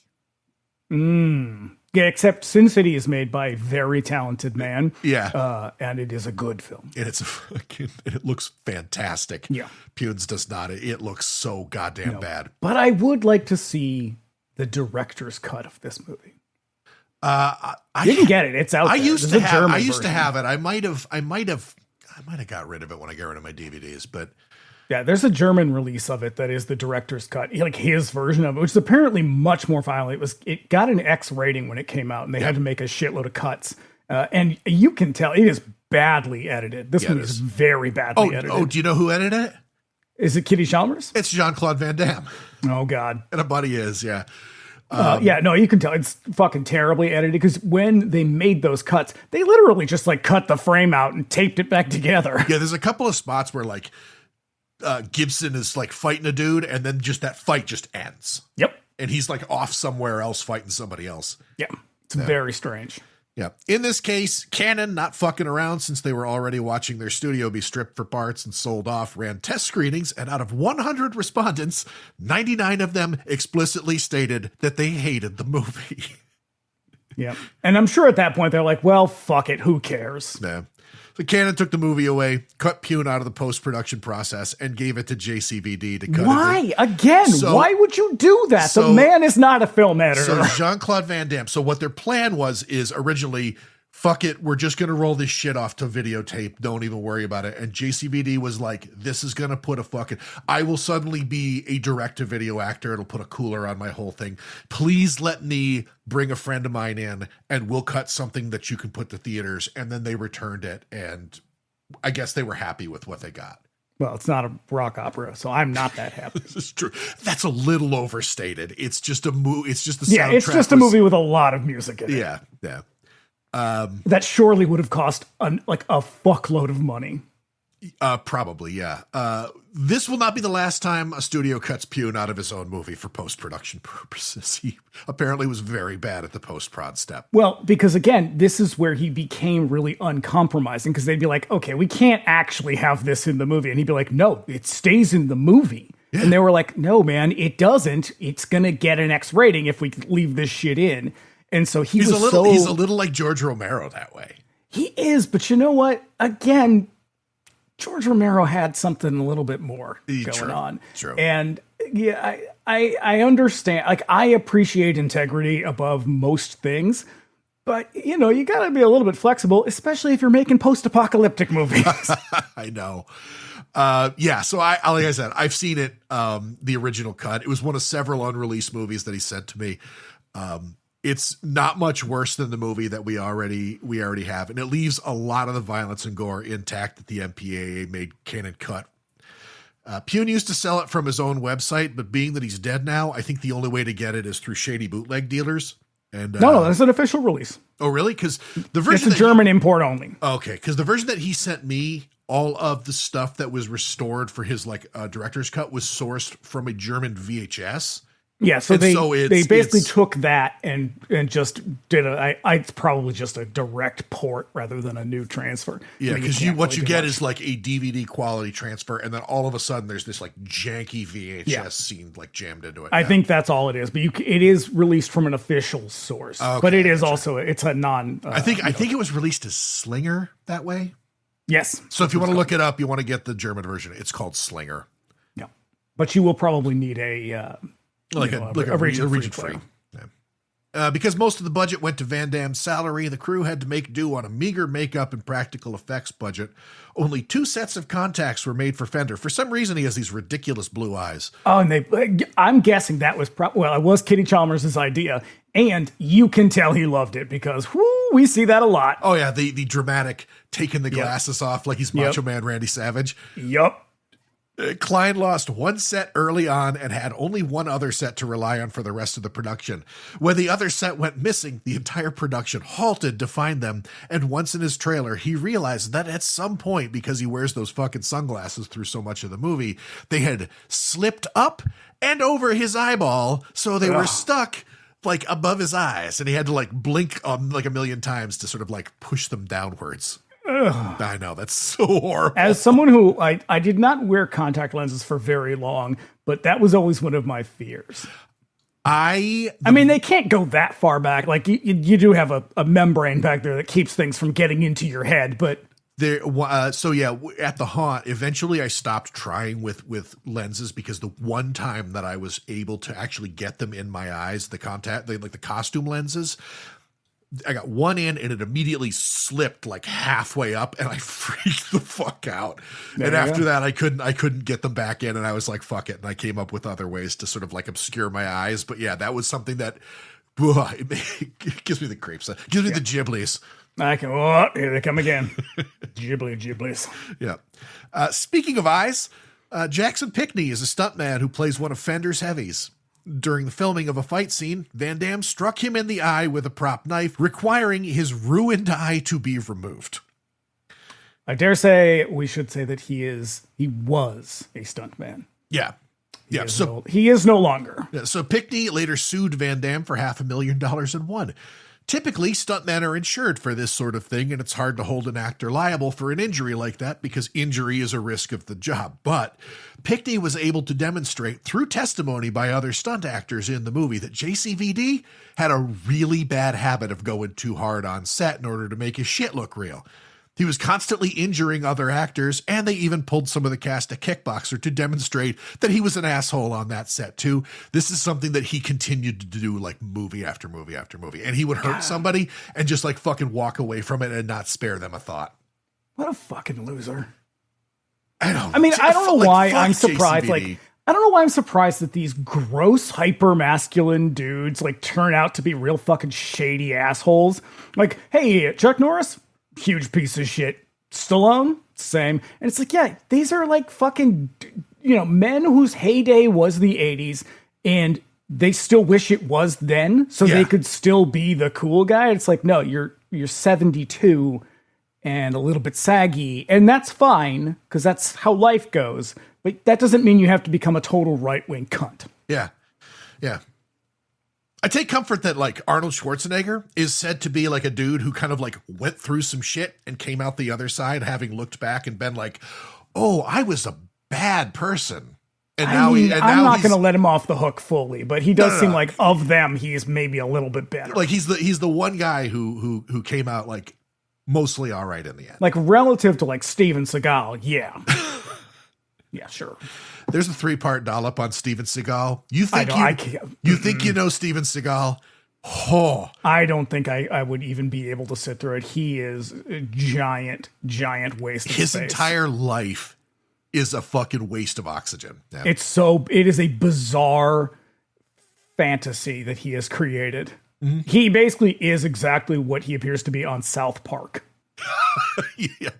Yeah, except Sin City is made by a very talented man. Yeah. And it is a good film. And it looks fantastic. Yeah. Pune's does not. It looks so goddamn bad. But I would like to see the director's cut of this movie. I didn't get it. It's out there. I used to have it. I might have got rid of it when I got rid of my DVDs, but yeah, there's a German release of it that is the director's cut, like his version of it, which is apparently much more violent. It got an X rating when it came out, and they had to make a shitload of cuts. And you can tell it is badly edited. This movie is very badly edited. Oh, do you know who edited it? Is it Kitty Chalmers? It's Jean Claude Van Damme. Oh God, and a buddy is yeah. You can tell it's fucking terribly edited because when they made those cuts, they literally just like cut the frame out and taped it back together. Yeah, there's a couple of spots where like Gibson is like fighting a dude and then just that fight just ends. Yep. And he's like off somewhere else fighting somebody else. Yeah. It's very strange. Yeah. In this case, Cannon, not fucking around since they were already watching their studio be stripped for parts and sold off, ran test screenings, and out of 100 respondents, 99 of them explicitly stated that they hated the movie. Yeah. And I'm sure at that point they're like, well, fuck it. Who cares? Yeah. So Cannon took the movie away, cut Pune out of the post-production process, and gave it to JCVD to cut it. Why? Again, why would you do that? The man is not a film editor. So Jean Claude Van Damme. So what their plan is originally, fuck it, we're just going to roll this shit off to videotape. Don't even worry about it. And JCVD was like, this is going to put I will suddenly be a direct-to-video actor. It'll put a cooler on my whole thing. Please let me bring a friend of mine in and we'll cut something that you can put to theaters. And then they returned it. And I guess they were happy with what they got. Well, it's not a rock opera, so I'm not that happy. This is true. That's a little overstated. It's just a movie. It's just the soundtrack. Yeah, it's just a movie with a lot of music in it. Yeah, yeah. That surely would have cost like a fuckload of money. Probably, yeah. This will not be the last time a studio cuts Pune out of his own movie for post-production purposes. He apparently was very bad at the post-prod step. Well, because again, this is where he became really uncompromising, because they'd be like, okay, we can't actually have this in the movie. And he'd be like, no, it stays in the movie. Yeah. And they were like, no, man, it doesn't. It's going to get an X rating if we leave this shit in. And so he's a little like George Romero that way. He is, but you know what? Again, George Romero had something a little bit more going on. True. And yeah, I understand. Like, I appreciate integrity above most things, but you know, you gotta be a little bit flexible, especially if you're making post-apocalyptic movies. I know. Yeah. So like I said, I've seen it, the original cut. It was one of several unreleased movies that he sent to me. It's not much worse than the movie that we already have, and it leaves a lot of the violence and gore intact that the MPAA made canon cut. Pune used to sell it from his own website, but being that he's dead now, I think the only way to get it is through shady bootleg dealers. And no, that's an official release. Oh, really? Because the version it's a German import only. Okay, because the version that he sent me, all of the stuff that was restored for his director's cut was sourced from a German VHS. Yeah, so they basically took that and just did it's probably just a direct port rather than a new transfer. Yeah, because what you get is like a DVD quality transfer, and then all of a sudden there's this like janky VHS scene like jammed into it. I think that's all it is, but it is released from an official source. Okay, but it is also it's a non. I think it was released as Slinger that way. Yes. So if you want to look it up, you want to get the German version. It's called Slinger. Yeah, but you will probably need a region free. Yeah. Because most of the budget went to Van Damme's salary, the crew had to make do on a meager makeup and practical effects budget. Only 2 sets of contacts were made for Fender. For some reason, he has these ridiculous blue eyes. Oh, and I'm guessing that was it was Kitty Chalmers' idea, and you can tell he loved it because we see that a lot. Oh yeah, the dramatic taking the glasses off like he's Macho Man Randy Savage. Yup. Klein lost 1 set early on and had only 1 other set to rely on for the rest of the production. When the other set went missing, the entire production halted to find them, and once in his trailer, he realized that at some point, because he wears those fucking sunglasses through so much of the movie, they had slipped up and over his eyeball, so they were stuck like above his eyes, and he had to like blink like a million times to sort of like push them downwards. Ugh. I know, that's so horrible. As someone who I did not wear contact lenses for very long, but that was always one of my fears. I mean, they can't go that far back. Like you do have a membrane back there that keeps things from getting into your head, but there. So yeah, at the haunt, eventually I stopped trying with lenses because the one time that I was able to actually get them in my eyes, the costume lenses, I got one in and it immediately slipped like halfway up and I freaked the fuck out. And after that, I couldn't get them back in and I was like, fuck it. And I came up with other ways to sort of like obscure my eyes. But yeah, that was something that it gives me the creeps. It gives me the giblies. Here they come again. Giblies. Yeah. Speaking of eyes, Jackson Pickney is a stuntman who plays one of Fender's heavies. During the filming of a fight scene, Van Damme struck him in the eye with a prop knife, requiring his ruined eye to be removed. I dare say we should say that he was a stuntman. Yeah. He is no longer. Yeah, so Pickney later sued Van Damme for $500,000 and won. Typically, stuntmen are insured for this sort of thing, and it's hard to hold an actor liable for an injury like that because injury is a risk of the job. But Pickney was able to demonstrate through testimony by other stunt actors in the movie that JCVD had a really bad habit of going too hard on set in order to make his shit look real. He was constantly injuring other actors, and they even pulled some of the cast a kickboxer to demonstrate that he was an asshole on that set too. This is something that he continued to do like movie after movie after movie. And he would hurt somebody and just like fucking walk away from it and not spare them a thought. What a fucking loser. I don't know why I'm surprised. JCVD. I don't know why I'm surprised that these gross, hyper masculine dudes like turn out to be real fucking shady assholes. Like, hey, Chuck Norris, huge piece of shit. Stallone, same. And it's like, yeah, these are like fucking, men whose heyday was the 80s and they still wish it was then so they could still be the cool guy. It's like, no, you're you're 72 and a little bit saggy, and that's fine because that's how life goes. But that doesn't mean you have to become a total right-wing cunt. Yeah. I take comfort that like Arnold Schwarzenegger is said to be like a dude who kind of like went through some shit and came out the other side, having looked back and been like, "Oh, I was a bad person." And I'm not going to let him off the hook fully, but he does seem like of them, he's maybe a little bit better. Like he's the one guy who came out like mostly all right in the end. Like relative to like Steven Seagal, yeah. Yeah, sure. There's a 3-part dollop on Steven Seagal. You think you know Steven Seagal? Oh, I don't think I would even be able to sit through it. He is a giant waste of his space. entire life is a fucking waste of oxygen. Yeah. It is a bizarre fantasy that he has created. Mm-hmm. He basically is exactly what he appears to be on South Park. Yeah.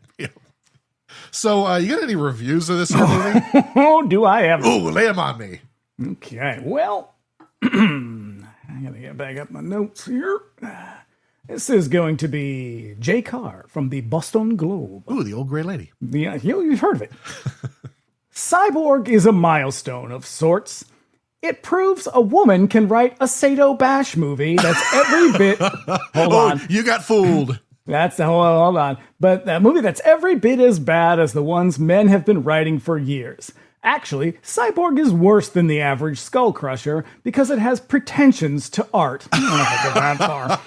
So, you got any reviews of this movie? Oh, do I ever? Oh, lay them on me. Okay, well, I gotta get back up my notes here. This is going to be Jay Carr from the Boston Globe. Ooh, the old gray lady. Yeah, you've heard of it. Cyborg is a milestone of sorts. It proves a woman can write a Sato Bash movie that's every bit... Hold on. You got fooled. Hold on. But a movie that's every bit as bad as the ones men have been writing for years. Actually, Cyborg is worse than the average Skull Crusher because it has pretensions to art. I don't know if I go that far.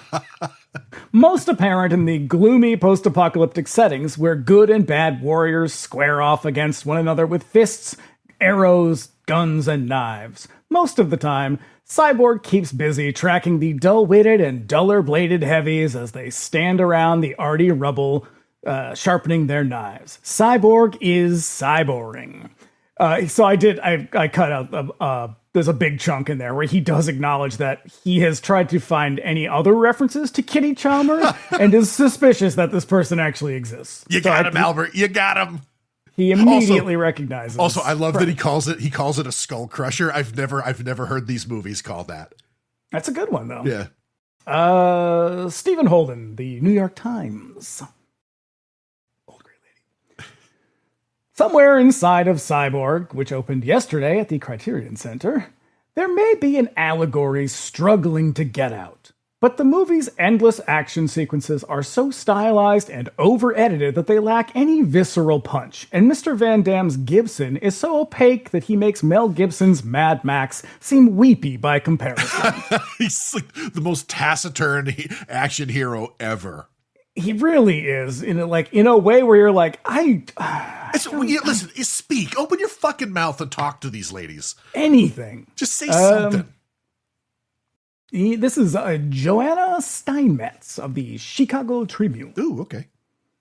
Most apparent in the gloomy post-apocalyptic settings where good and bad warriors square off against one another with fists, arrows, guns, and knives. Most of the time, Cyborg keeps busy tracking the dull-witted and duller-bladed heavies as they stand around the arty rubble, sharpening their knives. Cyborg is cyborging. So I cut out, there's a big chunk in there where he does acknowledge that he has tried to find any other references to Kitty Chalmers and is suspicious that this person actually exists. You got him, Albert. You got him. He immediately recognizes. Also, I love that he calls it a skull crusher. I've never heard these movies called that. That's a good one, though. Yeah. Stephen Holden, the New York Times. Old gray lady. Somewhere inside of Cyborg, which opened yesterday at the Criterion Center, there may be an allegory struggling to get out. But the movie's endless action sequences are so stylized and over-edited that they lack any visceral punch, and Mr. Van Damme's Gibson is so opaque that he makes Mel Gibson's Mad Max seem weepy by comparison. He's like the most taciturn action hero ever. He really is, in a way where you're like, listen, speak. Open your fucking mouth and talk to these ladies. Anything. Just say something. This is Joanna Steinmetz of the Chicago Tribune. Ooh, okay.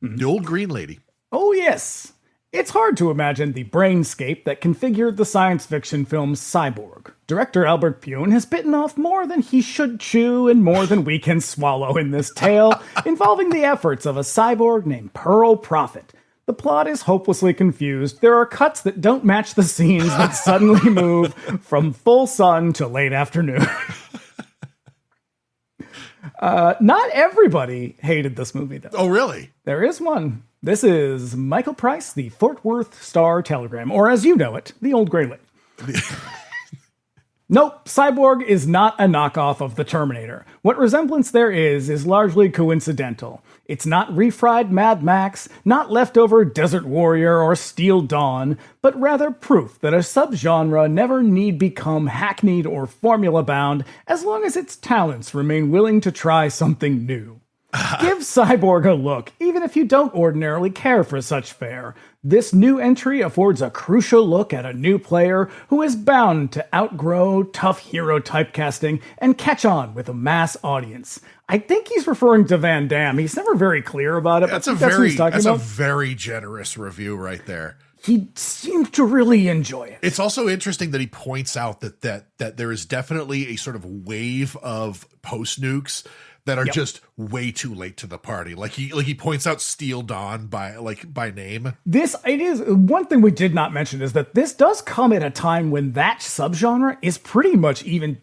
Mm-hmm. The old green lady. Oh, yes. It's hard to imagine the brainscape that configured the science fiction film Cyborg. Director Albert Pune has bitten off more than he should chew and more than we can swallow in this tale, involving the efforts of a cyborg named Pearl Prophet. The plot is hopelessly confused. There are cuts that don't match the scenes that suddenly move from full sun to late afternoon. Not everybody hated this movie, though. Oh, really? There is one. This is Michael Price, the Fort Worth Star-Telegram, or as you know it, the Old Grey Lady. Nope, Cyborg is not a knockoff of the Terminator. What resemblance there is largely coincidental. It's not refried Mad Max, not leftover Desert Warrior or Steel Dawn, but rather proof that a subgenre never need become hackneyed or formula-bound as long as its talents remain willing to try something new. Give Cyborg a look, even if you don't ordinarily care for such fare. This new entry affords a crucial look at a new player who is bound to outgrow tough hero typecasting and catch on with a mass audience. I think he's referring to Van Damme. He's never very clear about it. That's a very generous review right there. He seems to really enjoy it. It's also interesting that he points out that there is definitely a sort of wave of post-nukes that are just way too late to the party. Like he points out Steel Dawn by name. It is one thing we did not mention is that this does come at a time when that subgenre is pretty much even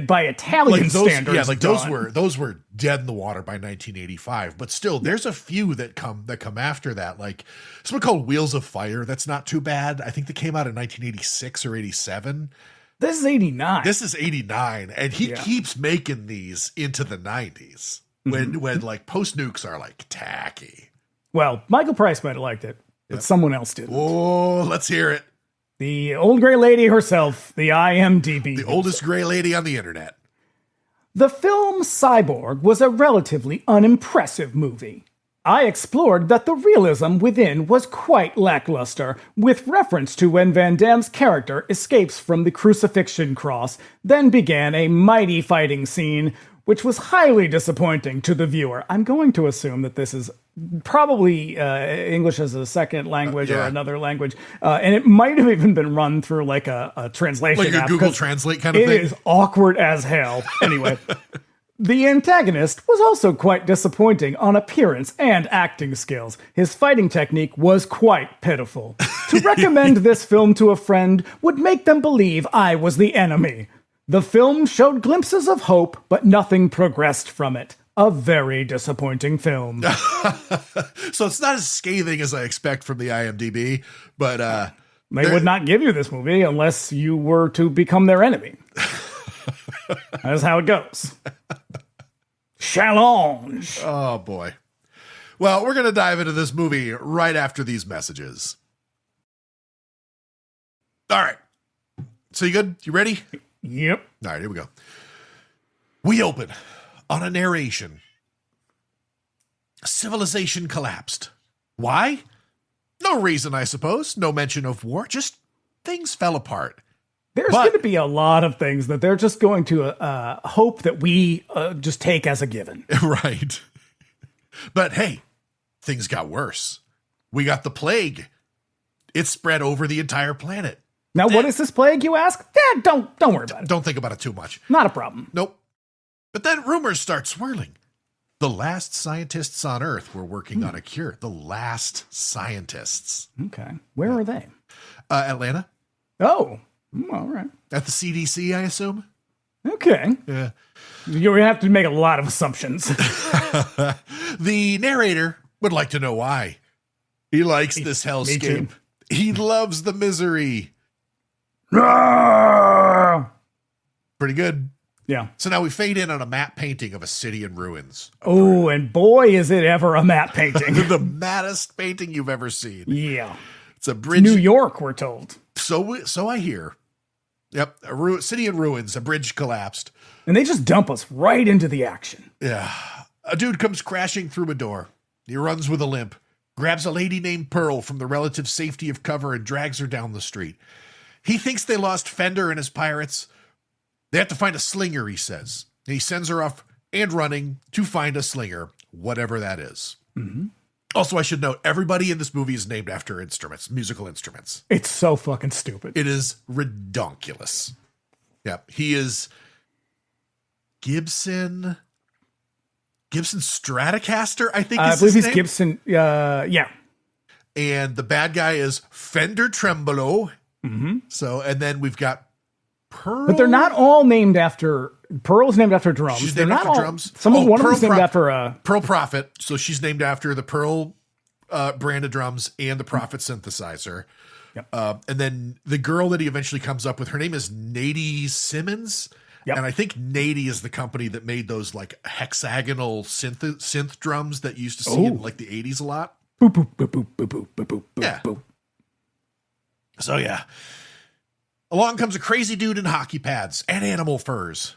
by Italian those, standards. Yeah, like done. those were dead in the water by 1985. But still, there's a few that come after that. Like something called Wheels of Fire. That's not too bad. I think they came out in 1986 or 87. This is 89. This is 89, and he keeps making these into the 90s when like post nukes are like tacky. Well, Michael Price might have liked it, but someone else didn't. Oh, let's hear it. The old gray lady herself, the IMDb. The oldest gray lady on the internet. The film Cyborg was a relatively unimpressive movie. I explored that the realism within was quite lackluster, with reference to when Van Damme's character escapes from the crucifixion cross, then began a mighty fighting scene, which was highly disappointing to the viewer. I'm going to assume that this is probably English as a second language or another language, and it might have even been run through like a translation like a app, Google Translate kind of thing. It is awkward as hell. Anyway. The antagonist was also quite disappointing on appearance and acting skills. His fighting technique was quite pitiful. To recommend this film to a friend would make them believe I was the enemy. The film showed glimpses of hope, but nothing progressed from it. A very disappointing film. So it's not as scathing as I expect from the IMDb, but they would not give you this movie unless you were to become their enemy. That's how it goes. Challenge. Oh, boy. Well, we're going to dive into this movie right after these messages. All right. So you good? You ready? Yep. All right, here we go. We open on a narration. Civilization collapsed. Why? No reason, I suppose. No mention of war. Just things fell apart. There's going to be a lot of things that they're just going to hope that we just take as a given. Right. But hey, things got worse. We got the plague. It spread over the entire planet. Now, what is this plague, you ask? Don't worry about it. Don't think about it too much. Not a problem. Nope. But then rumors start swirling. The last scientists on Earth were working on a cure. The last scientists. Okay. Where are they? Atlanta. Oh. All right. At the CDC, I assume? Okay. Yeah. You have to make a lot of assumptions. The narrator would like to know why. He likes this hellscape. He loves the misery. Pretty good. Yeah. So now we fade in on a matte painting of a city in ruins. Oh, and boy, is it ever a matte painting. The maddest painting you've ever seen. Yeah. It's a bridge. New York, we're told. So I hear. Yep, city in ruins, a bridge collapsed. And they just dump us right into the action. Yeah. A dude comes crashing through a door. He runs with a limp, grabs a lady named Pearl from the relative safety of cover and drags her down the street. He thinks they lost Fender and his pirates. They have to find a slinger, he says. And he sends her off and running to find a slinger, whatever that is. Mm-hmm. Also, I should note, everybody in this movie is named after instruments, musical instruments. It's so fucking stupid. It is redonkulous. Yep. He is Gibson Stratocaster, I think I is believe his he's name. Gibson. Yeah. And the bad guy is Fender Trembolo. Mm-hmm. So, and then we've got Pearl. But they're not all named after. Pearl's named after drums. She's They're named not after all, drums. One of them's named Pro- after Pearl Prophet. So she's named after the Pearl brand of drums and the Prophet synthesizer. Yep. And then the girl that he eventually comes up with, her name is Nadie Simmons. Yep. And I think Nadie is the company that made those like hexagonal synth drums that you used to see in like the 80s a lot. Boop, boop, boop, boop, boop, boop, boop, boop, Yeah. boop. So yeah. Along comes a crazy dude in hockey pads and animal furs.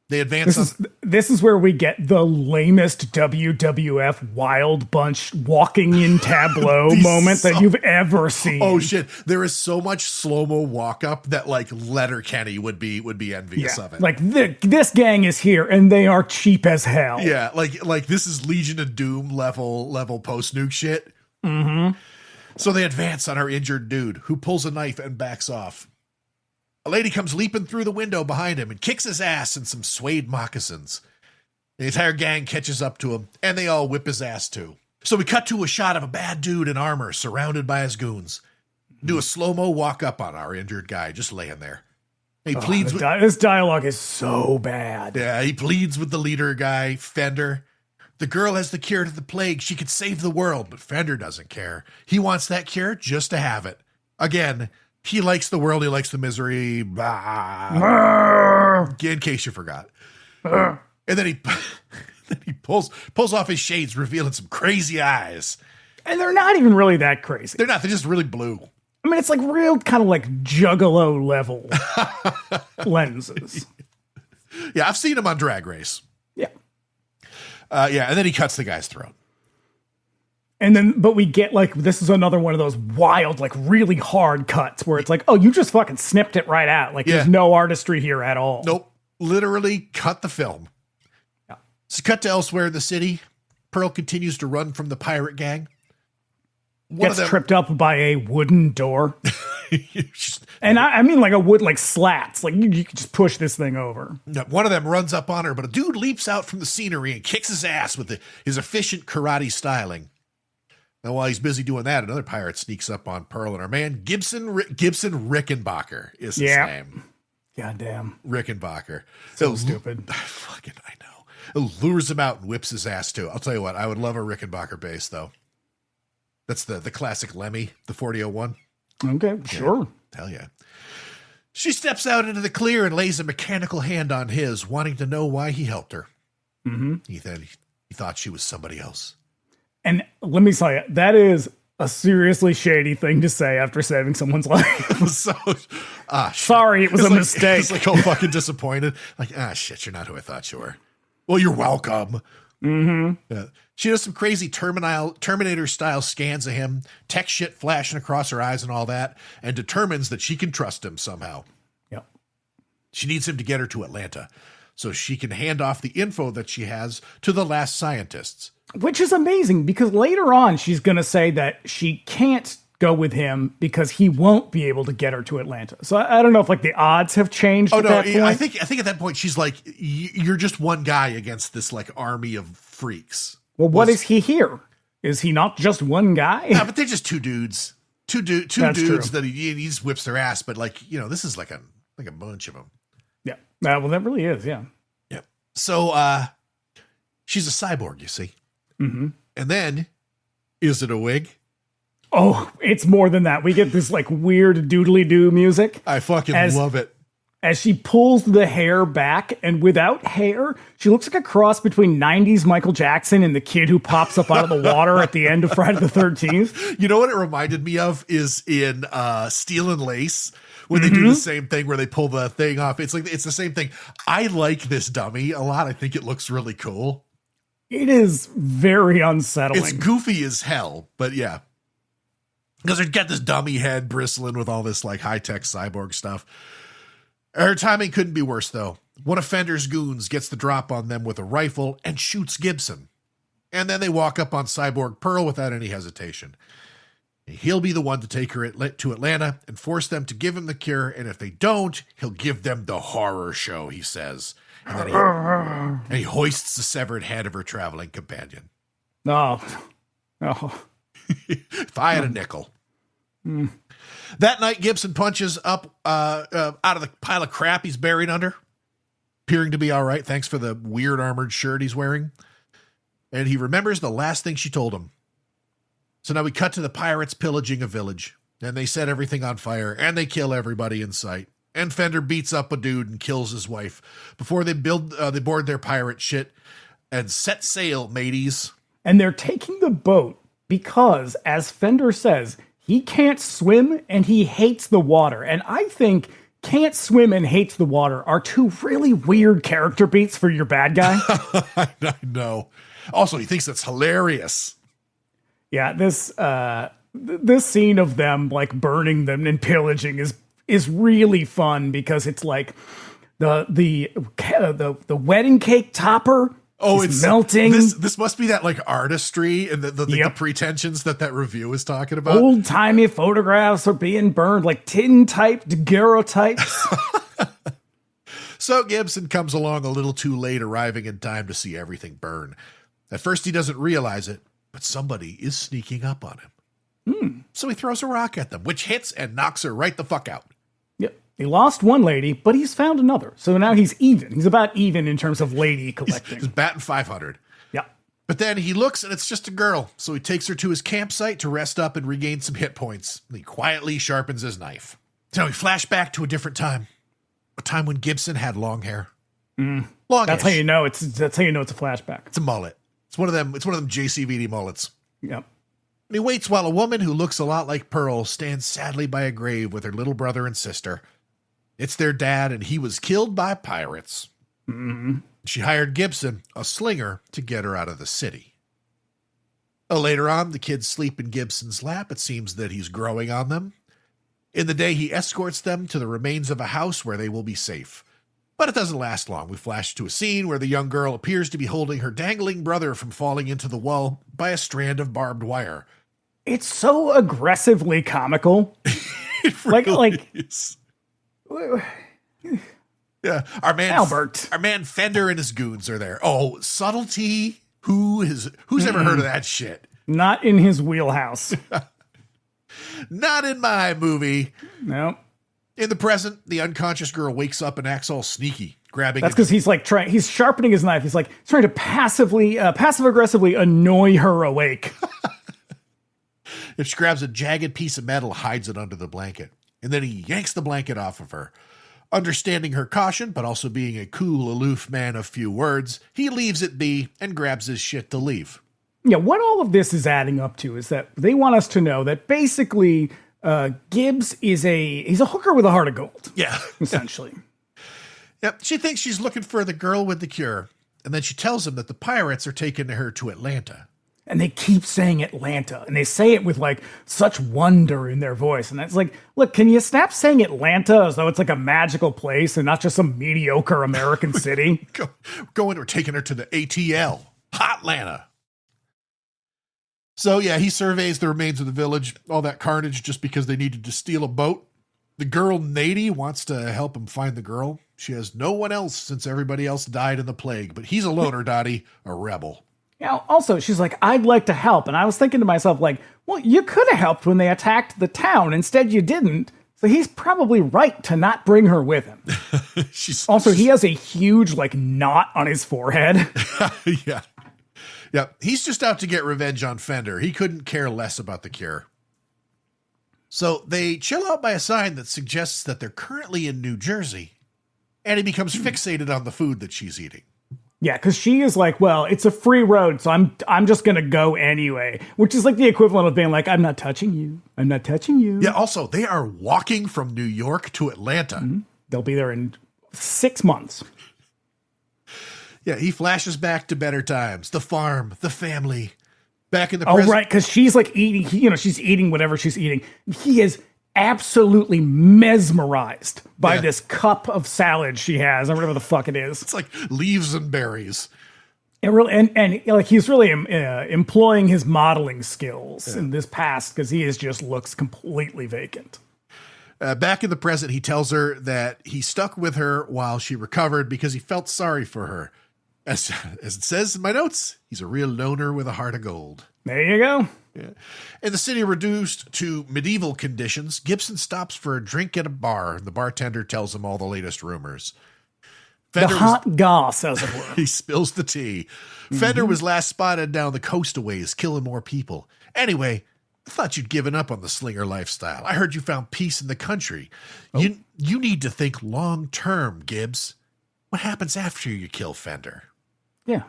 They advance. This is where we get the lamest WWF Wild Bunch walking in tableau moment that you've ever seen. Oh shit! There is so much slow-mo walk up that like Letterkenny would be envious of it. Like this gang is here and they are cheap as hell. Yeah, like this is Legion of Doom level post nuke shit. Mm-hmm. So they advance on our injured dude, who pulls a knife and backs off. A lady comes leaping through the window behind him and kicks his ass in some suede moccasins. The entire gang catches up to him, and they all whip his ass too. So we cut to a shot of a bad dude in armor surrounded by his goons. Do a slow-mo walk up on our injured guy just laying there. He pleads with, this dialogue is so bad. yeah, he pleads with the leader guy, Fender. The girl has the cure to the plague. She could save the world, but Fender doesn't care. He wants that cure just to have it. Again, he likes the world. He likes the misery. In case you forgot. And then he pulls off his shades, revealing some crazy eyes. And they're not even really that crazy. They're not. They're just really blue. I mean, it's like real kind of like Juggalo level lenses. Yeah, I've seen him on Drag Race. Yeah. Yeah, and then he cuts the guy's throat. And then, but we get like, this is another one of those wild, like really hard cuts where it's like, oh, you just fucking snipped it right out. Like there's no artistry here at all. Nope. Literally cut the film. Yeah. So cut to elsewhere in the city. Pearl continues to run from the pirate gang. Gets tripped up by a wooden door. And I mean like a wood, like slats. Like you could just push this thing over. One of them runs up on her, but a dude leaps out from the scenery and kicks his ass with his efficient karate styling. Now, while he's busy doing that, another pirate sneaks up on Pearl and her man. Gibson Rickenbacher is his name. Goddamn. Rickenbacher. So stupid. I know. It lures him out and whips his ass too. I'll tell you what, I would love a Rickenbacher bass though. That's the classic Lemmy, the 4001. Okay, sure. Hell yeah. She steps out into the clear and lays a mechanical hand on his, wanting to know why he helped her. Mm-hmm. He thought she was somebody else. And let me tell you, that is a seriously shady thing to say after saving someone's life. Sorry, it was a mistake. It's like, oh, fucking disappointed. Like, shit, you're not who I thought you were. Well, you're welcome. Mm-hmm. She does some crazy Terminator-style scans of him, tech shit flashing across her eyes and all that, and determines that she can trust him somehow. Yep. She needs him to get her to Atlanta so she can hand off the info that she has to the last scientists. Which is amazing because later on she's going to say that she can't go with him because he won't be able to get her to Atlanta. So I don't know if like the odds have changed. Oh, at no, that point. I think at that point she's like, you're just one guy against this like army of freaks. Well, what is he here? Is he not just one guy? Yeah, but they're just two dudes. Two dudes true. that he just whips their ass. But like, this is like a bunch of them. Yeah. Well, that really is. Yeah. Yeah. So she's a cyborg, you see. Mm-hmm. And then, is it a wig? Oh, it's more than that. We get this like weird doodly doo music. I fucking love it. As she pulls the hair back, and without hair, she looks like a cross between 90s Michael Jackson and the kid who pops up out of the water at the end of Friday the 13th. You know what it reminded me of is in Steel and Lace, when they do the same thing where they pull the thing off. It's like, it's the same thing. I like this dummy a lot. I think it looks really cool. It is very unsettling. It's goofy as hell, but yeah. Because they've got this dummy head bristling with all this like high-tech cyborg stuff. Her timing couldn't be worse, though. One of Fender's goons gets the drop on them with a rifle and shoots Gibson. And then they walk up on Cyborg Pearl without any hesitation. He'll be the one to take her to Atlanta and force them to give him the cure, and if they don't, he'll give them the horror show, he says. And then he hoists the severed head of her traveling companion. No. If I had a nickel. That night, Gibson punches up out of the pile of crap he's buried under, appearing to be all right, thanks for the weird armored shirt he's wearing. And he remembers the last thing she told him. So now we cut to the pirates pillaging a village, and they set everything on fire, and they kill everybody in sight. And Fender beats up a dude and kills his wife before they board their pirate shit and set sail, mateys. And they're taking the boat because, as Fender says, he can't swim and he hates the water. And I think can't swim and hates the water are two really weird character beats for your bad guy. I know. Also, he thinks that's hilarious. Yeah, this scene of them like burning them and pillaging is really fun because it's like the wedding cake topper. Oh, it's melting. This must be that like artistry and the pretensions that review is talking about. Old timey photographs are being burned, like tin type daguerreotypes. So Gibson comes along a little too late, arriving in time to see everything burn. At first, he doesn't realize it, but somebody is sneaking up on him. So he throws a rock at them, which hits and knocks her right the fuck out. Yep. He lost one lady, but he's found another. So now he's even. He's about even in terms of lady collecting. He's batting 500. Yeah. But then he looks and it's just a girl. So he takes her to his campsite to rest up and regain some hit points. And he quietly sharpens his knife. So we flash back to a different time. A time when Gibson had long hair. Long. That's how you know it's a flashback. It's a mullet. It's one of them JCVD mullets. Yep. And he waits while a woman who looks a lot like Pearl stands sadly by a grave with her little brother and sister. It's their dad, and he was killed by pirates. Mm-hmm. She hired Gibson, a slinger, to get her out of the city. Later on, the kids sleep in Gibson's lap. It seems that he's growing on them. In the day, he escorts them to the remains of a house where they will be safe. But it doesn't last long. We flash to a scene where the young girl appears to be holding her dangling brother from falling into the wall by a strand of barbed wire. It's so aggressively comical. It really is. Yeah, our man Fender and his goons are there. Oh, subtlety. Who's ever heard of that shit? Not in his wheelhouse. Not in my movie. No. In the present, the unconscious girl wakes up and acts all sneaky, grabbing. That's because he's sharpening his knife. He's like trying to passive aggressively annoy her awake. If she grabs a jagged piece of metal, hides it under the blanket, and then he yanks the blanket off of her. Understanding her caution, but also being a cool, aloof man of few words, he leaves it be and grabs his shit to leave. Yeah, what all of this is adding up to is that they want us to know that basically Gibbs he's a hooker with a heart of gold. Yeah. Essentially. Yep. She thinks she's looking for the girl with the cure. And then she tells him that the pirates are taking her to Atlanta. And they keep saying Atlanta. And they say it with like such wonder in their voice. And it's like, look, can you stop saying Atlanta as though it's like a magical place and not just some mediocre American city? We're taking her to the ATL. Hotlanta. So, yeah, he surveys the remains of the village, all that carnage just because they needed to steal a boat. The girl, Nady, wants to help him find the girl. She has no one else since everybody else died in the plague, but he's a loner, Dottie, a rebel. Yeah, also, she's like, I'd like to help. And I was thinking to myself, like, well, you could have helped when they attacked the town. Instead, you didn't. So he's probably right to not bring her with him. He has a huge, like, knot on his forehead. Yeah. Yeah, he's just out to get revenge on Fender. He couldn't care less about the cure. So they chill out by a sign that suggests that they're currently in New Jersey. And he becomes fixated on the food that she's eating. Yeah, because she is like, well, it's a free road, so I'm just going to go anyway. Which is like the equivalent of being like, I'm not touching you. I'm not touching you. Yeah, also, they are walking from New York to Atlanta. Mm-hmm. They'll be there in 6 months. Yeah, he flashes back to better times. The farm, the family. Back in the present. Oh, right, because she's like eating, she's eating whatever she's eating. He is absolutely mesmerized by this cup of salad she has, or whatever the fuck it is. It's like leaves and berries. And like he's really employing his modeling skills in this past because he just looks completely vacant. Back in the present, he tells her that he stuck with her while she recovered because he felt sorry for her. As it says in my notes, he's a real loner with a heart of gold. There you go. Yeah. In the city reduced to medieval conditions, Gibson stops for a drink at a bar. The bartender tells him all the latest rumors. Fender goss, as it were. He spills the tea. Fender was last spotted down the coast a ways, killing more people. Anyway, I thought you'd given up on the slinger lifestyle. I heard you found peace in the country. Oh. You need to think long term, Gibbs. What happens after you kill Fender? Yeah.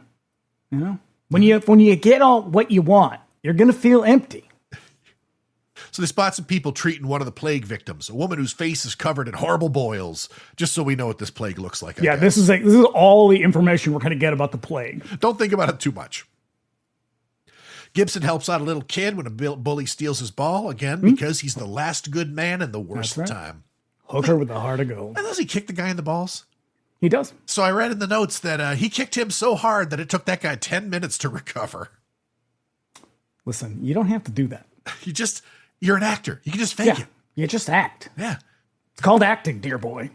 When you get all what you want, you're going to feel empty. So they spot some people treating one of the plague victims, a woman whose face is covered in horrible boils, just so we know what this plague looks like. Yeah, this is all the information we're going to get about the plague. Don't think about it too much. Gibson helps out a little kid when a bully steals his ball, again, because he's the last good man in the worst time. Hooker with a heart of gold. And does he kick the guy in the balls? He does. So I read in the notes that he kicked him so hard that it took that guy 10 minutes to recover. Listen, you don't have to do that. You're an actor. You can just fake it. You just act. Yeah. It's called acting, dear boy.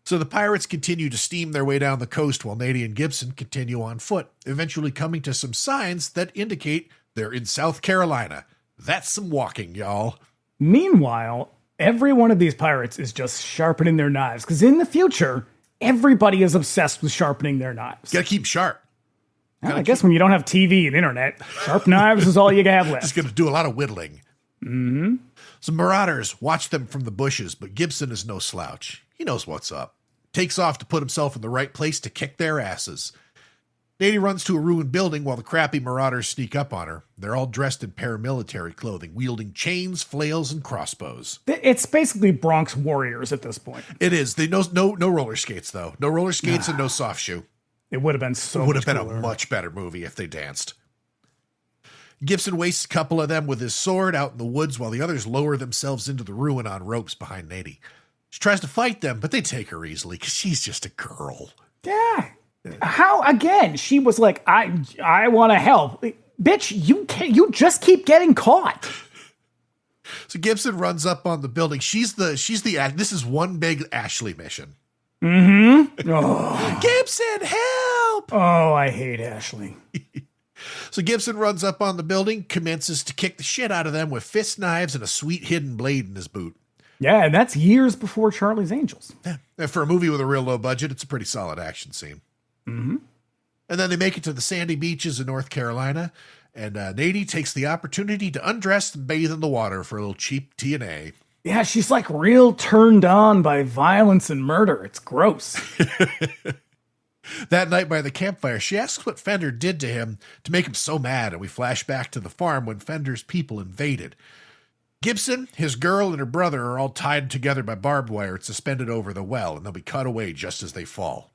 So the pirates continue to steam their way down the coast while Nady and Gibson continue on foot, eventually coming to some signs that indicate they're in South Carolina. That's some walking, y'all. Meanwhile, Every one of these pirates is just sharpening their knives. Because in the future, everybody is obsessed with sharpening their knives. Gotta keep sharp. Well, I guess when you don't have TV and internet, sharp knives is all you have left. Just gonna do a lot of whittling. Mm-hmm. Some marauders watch them from the bushes, but Gibson is no slouch. He knows what's up. Takes off to put himself in the right place to kick their asses. Nady runs to a ruined building while the crappy marauders sneak up on her. They're all dressed in paramilitary clothing, wielding chains, flails, and crossbows. It's basically Bronx Warriors at this point. It is. They no roller skates, though. No roller skates and no soft shoe. It would have been so It would have been cooler. a much better movie if they danced. Gibson wastes a couple of them with his sword out in the woods while the others lower themselves into the ruin on ropes behind Nady. She tries to fight them, but they take her easily because she's just a girl. Yeah. How, again, she was like, I want to help. Bitch, you just keep getting caught. So Gibson runs up on the building. This is one big Ashley mission. Mm-hmm. Oh. Gibson, help! Oh, I hate Ashley. So Gibson runs up on the building, commences to kick the shit out of them with fist knives and a sweet hidden blade in his boot. Yeah, and that's years before Charlie's Angels. Yeah. And for a movie with a real low budget, it's a pretty solid action scene. Mm-hmm. And then they make it to the sandy beaches of North Carolina, and Nady takes the opportunity to undress and bathe in the water for a little cheap TNA. Yeah, she's like real turned on by violence and murder. It's gross. That night by the campfire, she asks what Fender did to him to make him so mad, and we flash back to the farm when Fender's people invaded. Gibson, his girl, and her brother are all tied together by barbed wire and suspended over the well, and they'll be cut away just as they fall.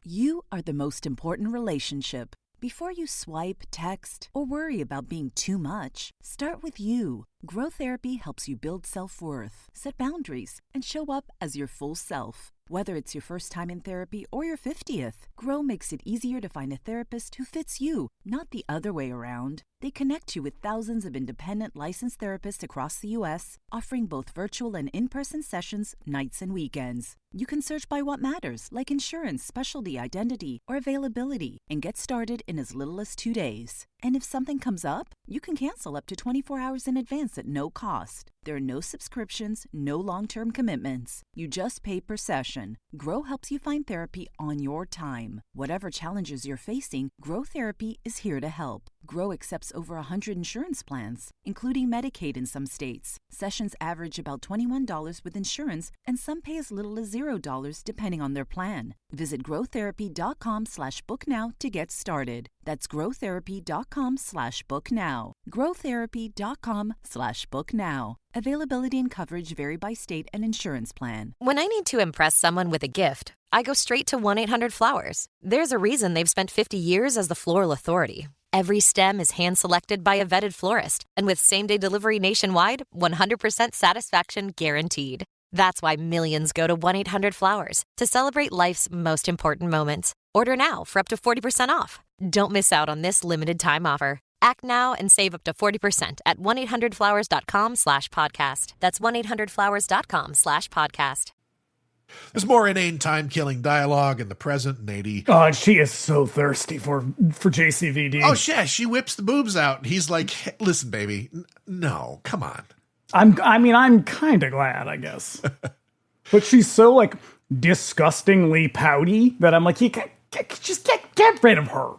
You are the most important relationship. Before you swipe, text, or worry about being too much, start with you. Grow Therapy helps you build self-worth, set boundaries, and show up as your full self. Whether it's your first time in therapy or your 50th, Grow makes it easier to find a therapist who fits you, not the other way around. They connect you with thousands of independent licensed therapists across the U.S., offering both virtual and in-person sessions, nights and weekends. You can search by what matters, like insurance, specialty, identity, or availability, and get started in as little as 2 days. And if something comes up, you can cancel up to 24 hours in advance at no cost. There are no subscriptions, no long-term commitments. You just pay per session. Grow helps you find therapy on your time. Whatever challenges you're facing, Grow Therapy is here to help. Grow accepts over 100 insurance plans, including Medicaid in some states. Sessions average about $21 with insurance, and some pay as little as $0 depending on their plan. Visit growtherapy.com/booknow to get started. That's growtherapy.com/booknow. growtherapy.com/booknow. Availability and coverage vary by state and insurance plan. When I need to impress someone with a gift, I go straight to 1-800-Flowers. There's a reason they've spent 50 years as the floral authority. Every stem is hand-selected by a vetted florist, and with same-day delivery nationwide, 100% satisfaction guaranteed. That's why millions go to 1-800-Flowers to celebrate life's most important moments. Order now for up to 40% off. Don't miss out on this limited-time offer. Act now and save up to 40% at 1-800-Flowers.com/podcast. That's 1-800-Flowers.com/podcast. There's more inane time-killing dialogue in the present, Nady. Oh, and she is so thirsty for JCVD. Oh, shit, she whips the boobs out, and he's like, hey, listen, baby, no, come on. I'm kind of glad, I guess. But she's so, like, disgustingly pouty that I'm like, get rid of her.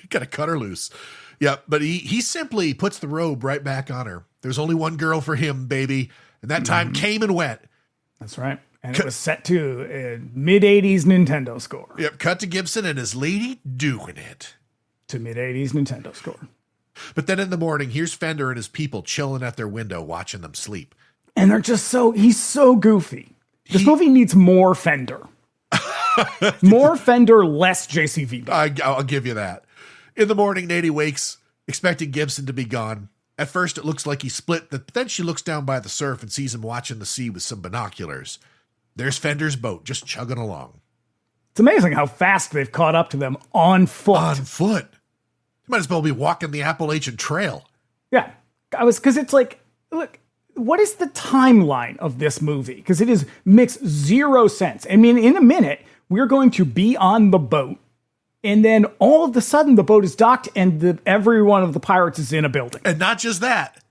You gotta cut her loose. Yeah, but he simply puts the robe right back on her. There's only one girl for him, baby, and that time came and went. That's right. And it was set to a mid-'80s Nintendo score. Yep, cut to Gibson and his lady doing it. To mid-'80s Nintendo score. But then in the morning, here's Fender and his people chilling at their window watching them sleep. And they're just he's so goofy. This movie needs more Fender. More Fender, less JCVD. I'll give you that. In the morning, Nady wakes, expecting Gibson to be gone. At first, it looks like he split, but then she looks down by the surf and sees him watching the sea with some binoculars. There's Fender's boat, just chugging along. It's amazing how fast they've caught up to them on foot. On foot. You might as well be walking the Appalachian Trail. Yeah. Because it's like, look, what is the timeline of this movie? Because it makes zero sense. I mean, in a minute, we're going to be on the boat. And then all of a sudden, the boat is docked and every one of the pirates is in a building. And not just that,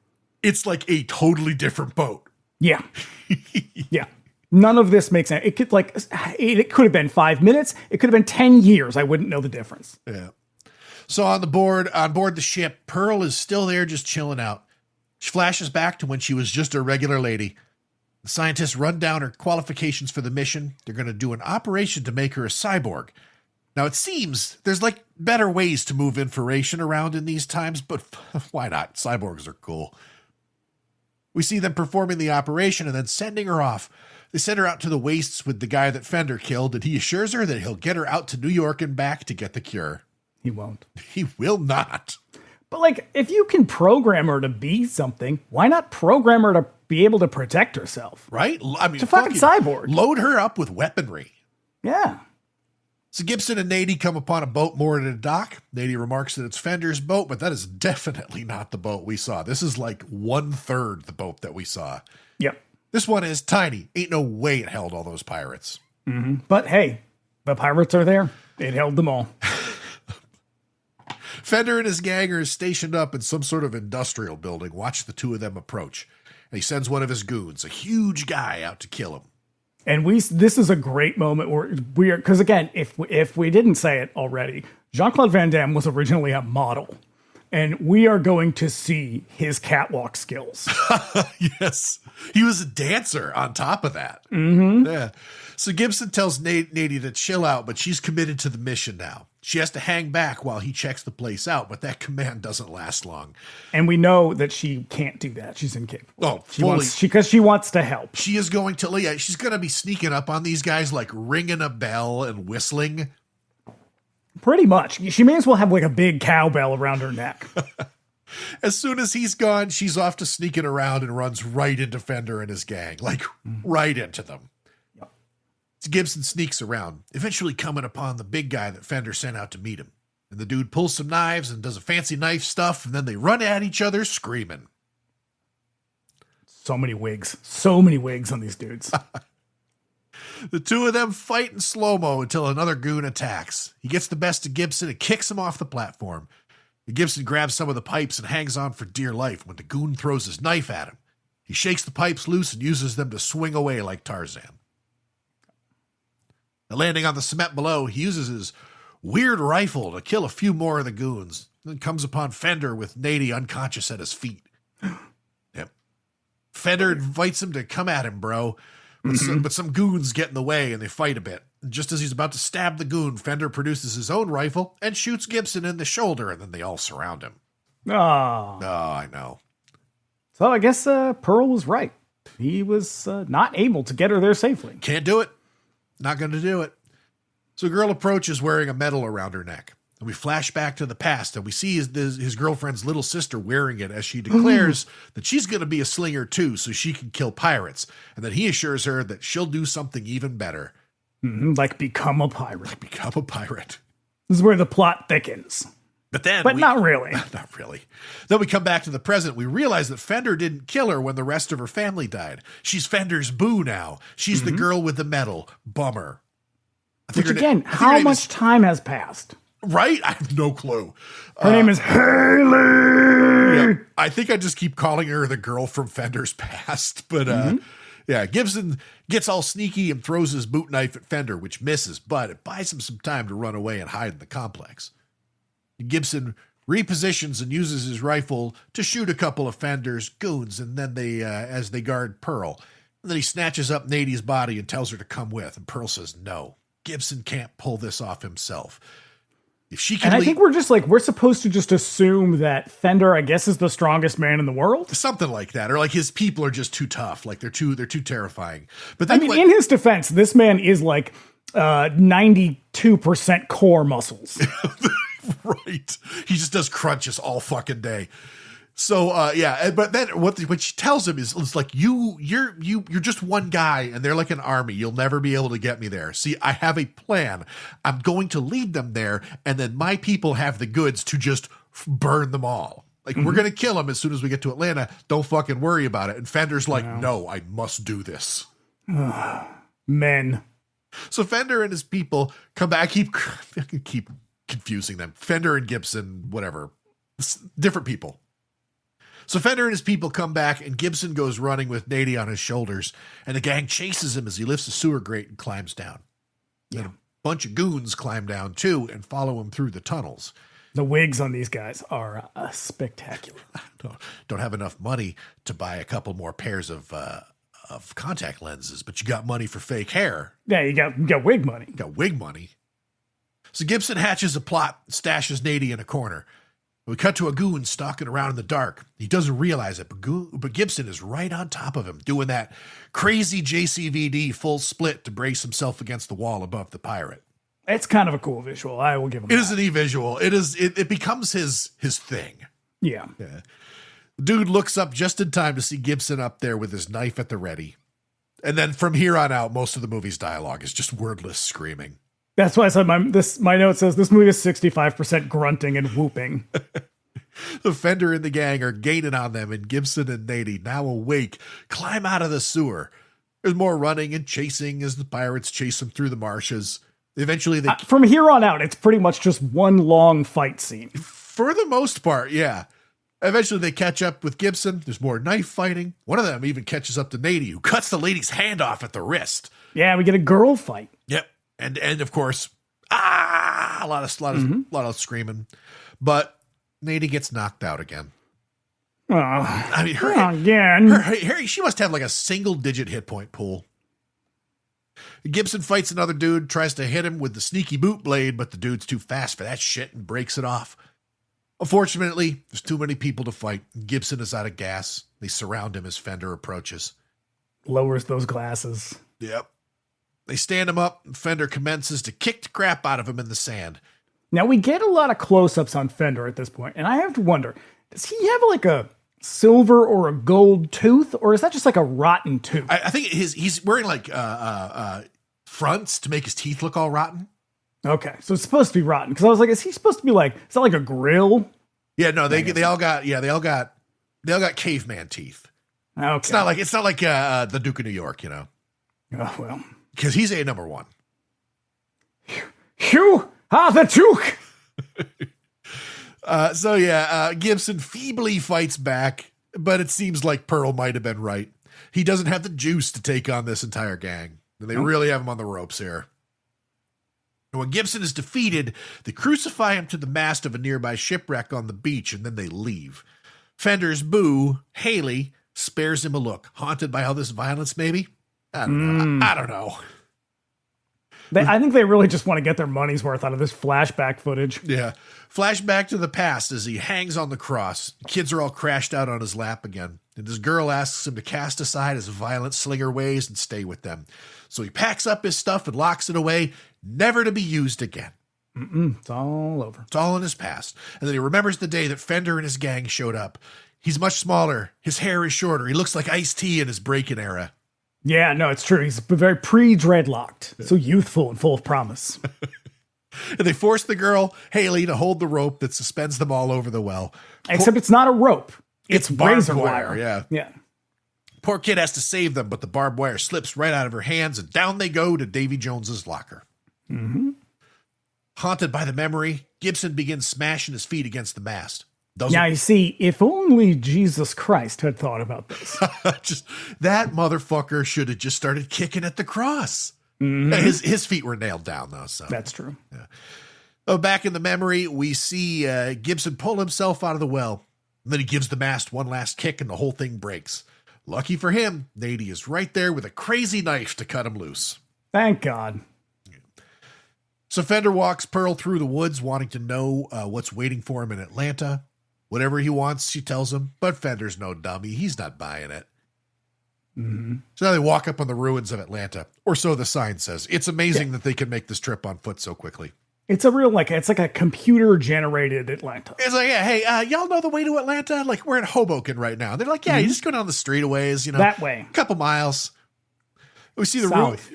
it's like a totally different boat. Yeah. Yeah. None of this makes sense. It could have been 5 minutes. It could have been 10 years. I wouldn't know the difference. Yeah. So on board the ship, Pearl is still there just chilling out. She flashes back to when she was just a regular lady. The scientists run down her qualifications for the mission. They're going to do an operation to make her a cyborg. Now, it seems there's like better ways to move information around in these times, but why not? Cyborgs are cool. We see them performing the operation and then sending her off. They send her out to the wastes with the guy that Fender killed, and he assures her that he'll get her out to New York and back to get the cure. He won't. He will not. But like, if you can program her to be something, why not program her to be able to protect herself? Right? I mean, it's a fucking cyborg. Load her up with weaponry. Yeah. So Gibson and Nady come upon a boat moored at a dock. Nady remarks that it's Fender's boat, but that is definitely not the boat we saw. This is like 1/3 the boat that we saw. Yep. This one is tiny. Ain't no way it held all those pirates. Mm-hmm. But hey, the pirates are there. It held them all. Fender and his gang are stationed up in some sort of industrial building. Watch the two of them approach. And he sends one of his goons, a huge guy, out to kill him. And this is a great moment where we are, because again, if we didn't say it already, Jean Claude Van Damme was originally a model. And we are going to see his catwalk skills. Yes. He was a dancer on top of that. Mm-hmm. Yeah. So Gibson tells Nady to chill out, but she's committed to the mission now. She has to hang back while he checks the place out, but that command doesn't last long. And we know that she can't do that. She's incapable. Oh, because she wants to help. She is going to, yeah, she's going to be sneaking up on these guys, like ringing a bell and whistling. Pretty much. She may as well have like a big cowbell around her neck. As soon as he's gone, she's off to sneaking around and runs right into Fender and his gang, like right into them. Yep. So Gibson sneaks around, eventually coming upon the big guy that Fender sent out to meet him. And the dude pulls some knives and does a fancy knife stuff, and then they run at each other screaming. So many wigs. So many wigs on these dudes. The two of them fight in slow-mo until another goon attacks. He gets the best of Gibson and kicks him off the platform. Gibson grabs some of the pipes and hangs on for dear life when the goon throws his knife at him. He shakes the pipes loose and uses them to swing away like Tarzan. Now, landing on the cement below, he uses his weird rifle to kill a few more of the goons, then comes upon Fender with Nady unconscious at his feet. Yep. Fender invites him to come at him, bro. But some goons get in the way and they fight a bit. And just as he's about to stab the goon, Fender produces his own rifle and shoots Gibson in the shoulder, and then they all surround him. Oh, I know. So I guess Pearl was right. He was not able to get her there safely. Can't do it. Not going to do it. So a girl approaches wearing a medal around her neck. And we flash back to the past, and we see his girlfriend's little sister wearing it as she declares that she's going to be a slinger too, so she can kill pirates. And then he assures her that she'll do something even better. Like become a pirate. This is where the plot thickens. But not really. Not really. Then we come back to the present. We realize that Fender didn't kill her when the rest of her family died. She's Fender's boo now. She's the girl with the medal. Bummer. Which again, how much time has passed? Right? I have no clue. Her name is Haley. Yeah, I think I just keep calling her the girl from Fender's past. But yeah, Gibson gets all sneaky and throws his boot knife at Fender, which misses, but it buys him some time to run away and hide in the complex. Gibson repositions and uses his rifle to shoot a couple of Fender's goons, and then as they guard Pearl. And then he snatches up Nady's body and tells her to come with, and Pearl says no. Gibson can't pull this off himself. If she can, I think we're supposed to just assume that Fender, I guess, is the strongest man in the world. Something like that. Or like his people are just too tough. Like they're too terrifying. But then, in his defense, this man is like 92% core muscles. Right. He just does crunches all fucking day. So yeah, but then what she tells him is like you're just one guy and they're like an army. You'll never be able to get me there. See, I have a plan. I'm going to lead them there, and then my people have the goods to just burn them all. Like we're gonna kill them as soon as we get to Atlanta. Don't fucking worry about it. And Fender's like, no, I must do this. Men. So Fender and his people come back. Keep confusing them. Fender and Gibson, whatever, different people. So Fender and his people come back, and Gibson goes running with Nady on his shoulders, and the gang chases him as he lifts a sewer grate and climbs down. Then a bunch of goons climb down, too, and follow him through the tunnels. The wigs on these guys are spectacular. Don't have enough money to buy a couple more pairs of contact lenses, but you got money for fake hair. Yeah, you got wig money. Got wig money. So Gibson hatches a plot, stashes Nady in a corner. We cut to a goon stalking around in the dark. He doesn't realize it, but Gibson is right on top of him, doing that crazy JCVD full split to brace himself against the wall above the pirate. It's kind of a cool visual. I will give him It that. is an e-visual. It becomes his thing. Yeah. The dude looks up just in time to see Gibson up there with his knife at the ready. And then from here on out, most of the movie's dialogue is just wordless screaming. That's why I said my note says this movie is 65% grunting and whooping. The Fender and the gang are gaining on them, and Gibson and Nady, now awake, climb out of the sewer. There's more running and chasing as the pirates chase them through the marshes. Eventually, they from here on out, it's pretty much just one long fight scene. For the most part, yeah. Eventually, they catch up with Gibson. There's more knife fighting. One of them even catches up to Nady, who cuts the lady's hand off at the wrist. Yeah, we get a girl fight. Yep. And of course, a lot of screaming. But Nady gets knocked out again. Oh, I mean, again. She must have like a single-digit hit point pool. Gibson fights another dude, tries to hit him with the sneaky boot blade, but the dude's too fast for that shit and breaks it off. Unfortunately, there's too many people to fight. Gibson is out of gas. They surround him as Fender approaches. Lowers those glasses. Yep. They stand him up, and Fender commences to kick the crap out of him in the sand. Now, we get a lot of close-ups on Fender at this point, and I have to wonder, does he have like a silver or a gold tooth, or is that just like a rotten tooth? I think he's wearing like fronts to make his teeth look all rotten. Okay, so it's supposed to be rotten, because I was like, is he supposed to be like, is that like a grill? Yeah, no, they all got caveman teeth. Okay. It's not like the Duke of New York, you know. Oh, well. Because he's a number one. Hugh, the Duke! Gibson feebly fights back, but it seems like Pearl might have been right. He doesn't have the juice to take on this entire gang. And they really have him on the ropes here. And when Gibson is defeated, they crucify him to the mast of a nearby shipwreck on the beach, and then they leave. Fender's boo, Haley, spares him a look. Haunted by all this violence, maybe? I don't know. I think they really just want to get their money's worth out of this flashback footage. Yeah. Flashback to the past as he hangs on the cross. Kids are all crashed out on his lap again. And his girl asks him to cast aside his violent slinger ways and stay with them. So he packs up his stuff and locks it away, never to be used again. It's all over. It's all in his past. And then he remembers the day that Fender and his gang showed up. He's much smaller. His hair is shorter. He looks like Ice-T in his break-in era. Yeah, no, it's true. He's very pre-dreadlocked. So youthful and full of promise. And they force the girl, Haley, to hold the rope that suspends them all over the well. Except it's not a rope. It's barbed razor wire. Yeah. Yeah. Poor kid has to save them, but the barbed wire slips right out of her hands, and down they go to Davy Jones's locker. Mm-hmm. Haunted by the memory, Gibson begins smashing his feet against the mast. Now, you see, if only Jesus Christ had thought about this. That motherfucker should have just started kicking at the cross. Mm-hmm. His feet were nailed down, though. So that's true. Yeah. Oh, back in the memory, we see Gibson pull himself out of the well. And then he gives the mast one last kick, and the whole thing breaks. Lucky for him, Nady is right there with a crazy knife to cut him loose. Thank God. So Fender walks Pearl through the woods, wanting to know what's waiting for him in Atlanta. Whatever he wants, she tells him, but Fender's no dummy. He's not buying it. Mm-hmm. So now they walk up on the ruins of Atlanta, or so the sign says. It's amazing that they can make this trip on foot so quickly. It's a real, it's like a computer-generated Atlanta. It's like, yeah, hey, y'all know the way to Atlanta? Like, we're in Hoboken right now. They're like, yeah, you just go down the street a ways, That way. A couple miles. We see the south.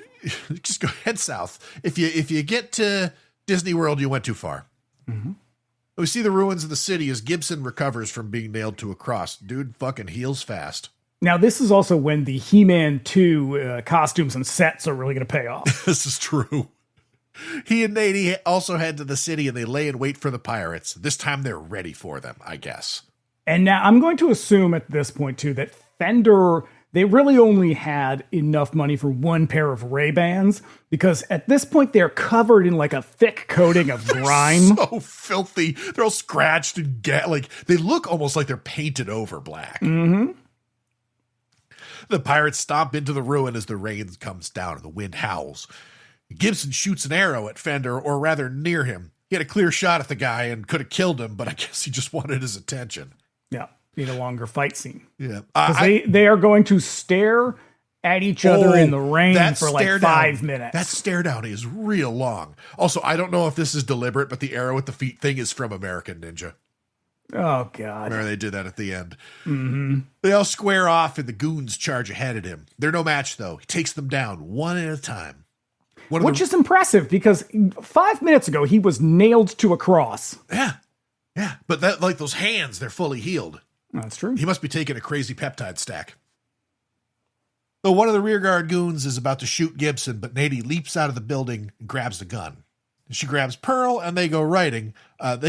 Just go head south. If you get to Disney World, you went too far. Mm-hmm. We see the ruins of the city as Gibson recovers from being nailed to a cross. Dude fucking heals fast. Now, this is also when the He-Man 2 costumes and sets are really going to pay off. This is true. He and Nady also head to the city and they lay in wait for the pirates. This time they're ready for them, I guess. And now I'm going to assume at this point, too, that Fender, they really only had enough money for one pair of Ray-Bans, because at this point they're covered in like a thick coating of grime. So filthy. They're all scratched and they look almost like they're painted over black. Mm-hmm. The pirates stomp into the ruin as the rain comes down and the wind howls. Gibson shoots an arrow at Fender, or rather near him. He had a clear shot at the guy and could have killed him, but I guess he just wanted his attention. Yeah, need a longer fight scene. Yeah. Because they are going to stare at each other in the rain for like 5 minutes. That stare down is real long. Also, I don't know if this is deliberate, but the arrow at the feet thing is from American Ninja. Oh, God. Remember they did that at the end. Mm-hmm. They all square off and the goons charge ahead at him. They're no match, though. He takes them down one at a time. Which is impressive, because 5 minutes ago, he was nailed to a cross. Yeah. Yeah. But those hands, they're fully healed. That's true. He must be taking a crazy peptide stack. So one of the rearguard goons is about to shoot Gibson, but Nady leaps out of the building and grabs the gun. She grabs Pearl and they go running, and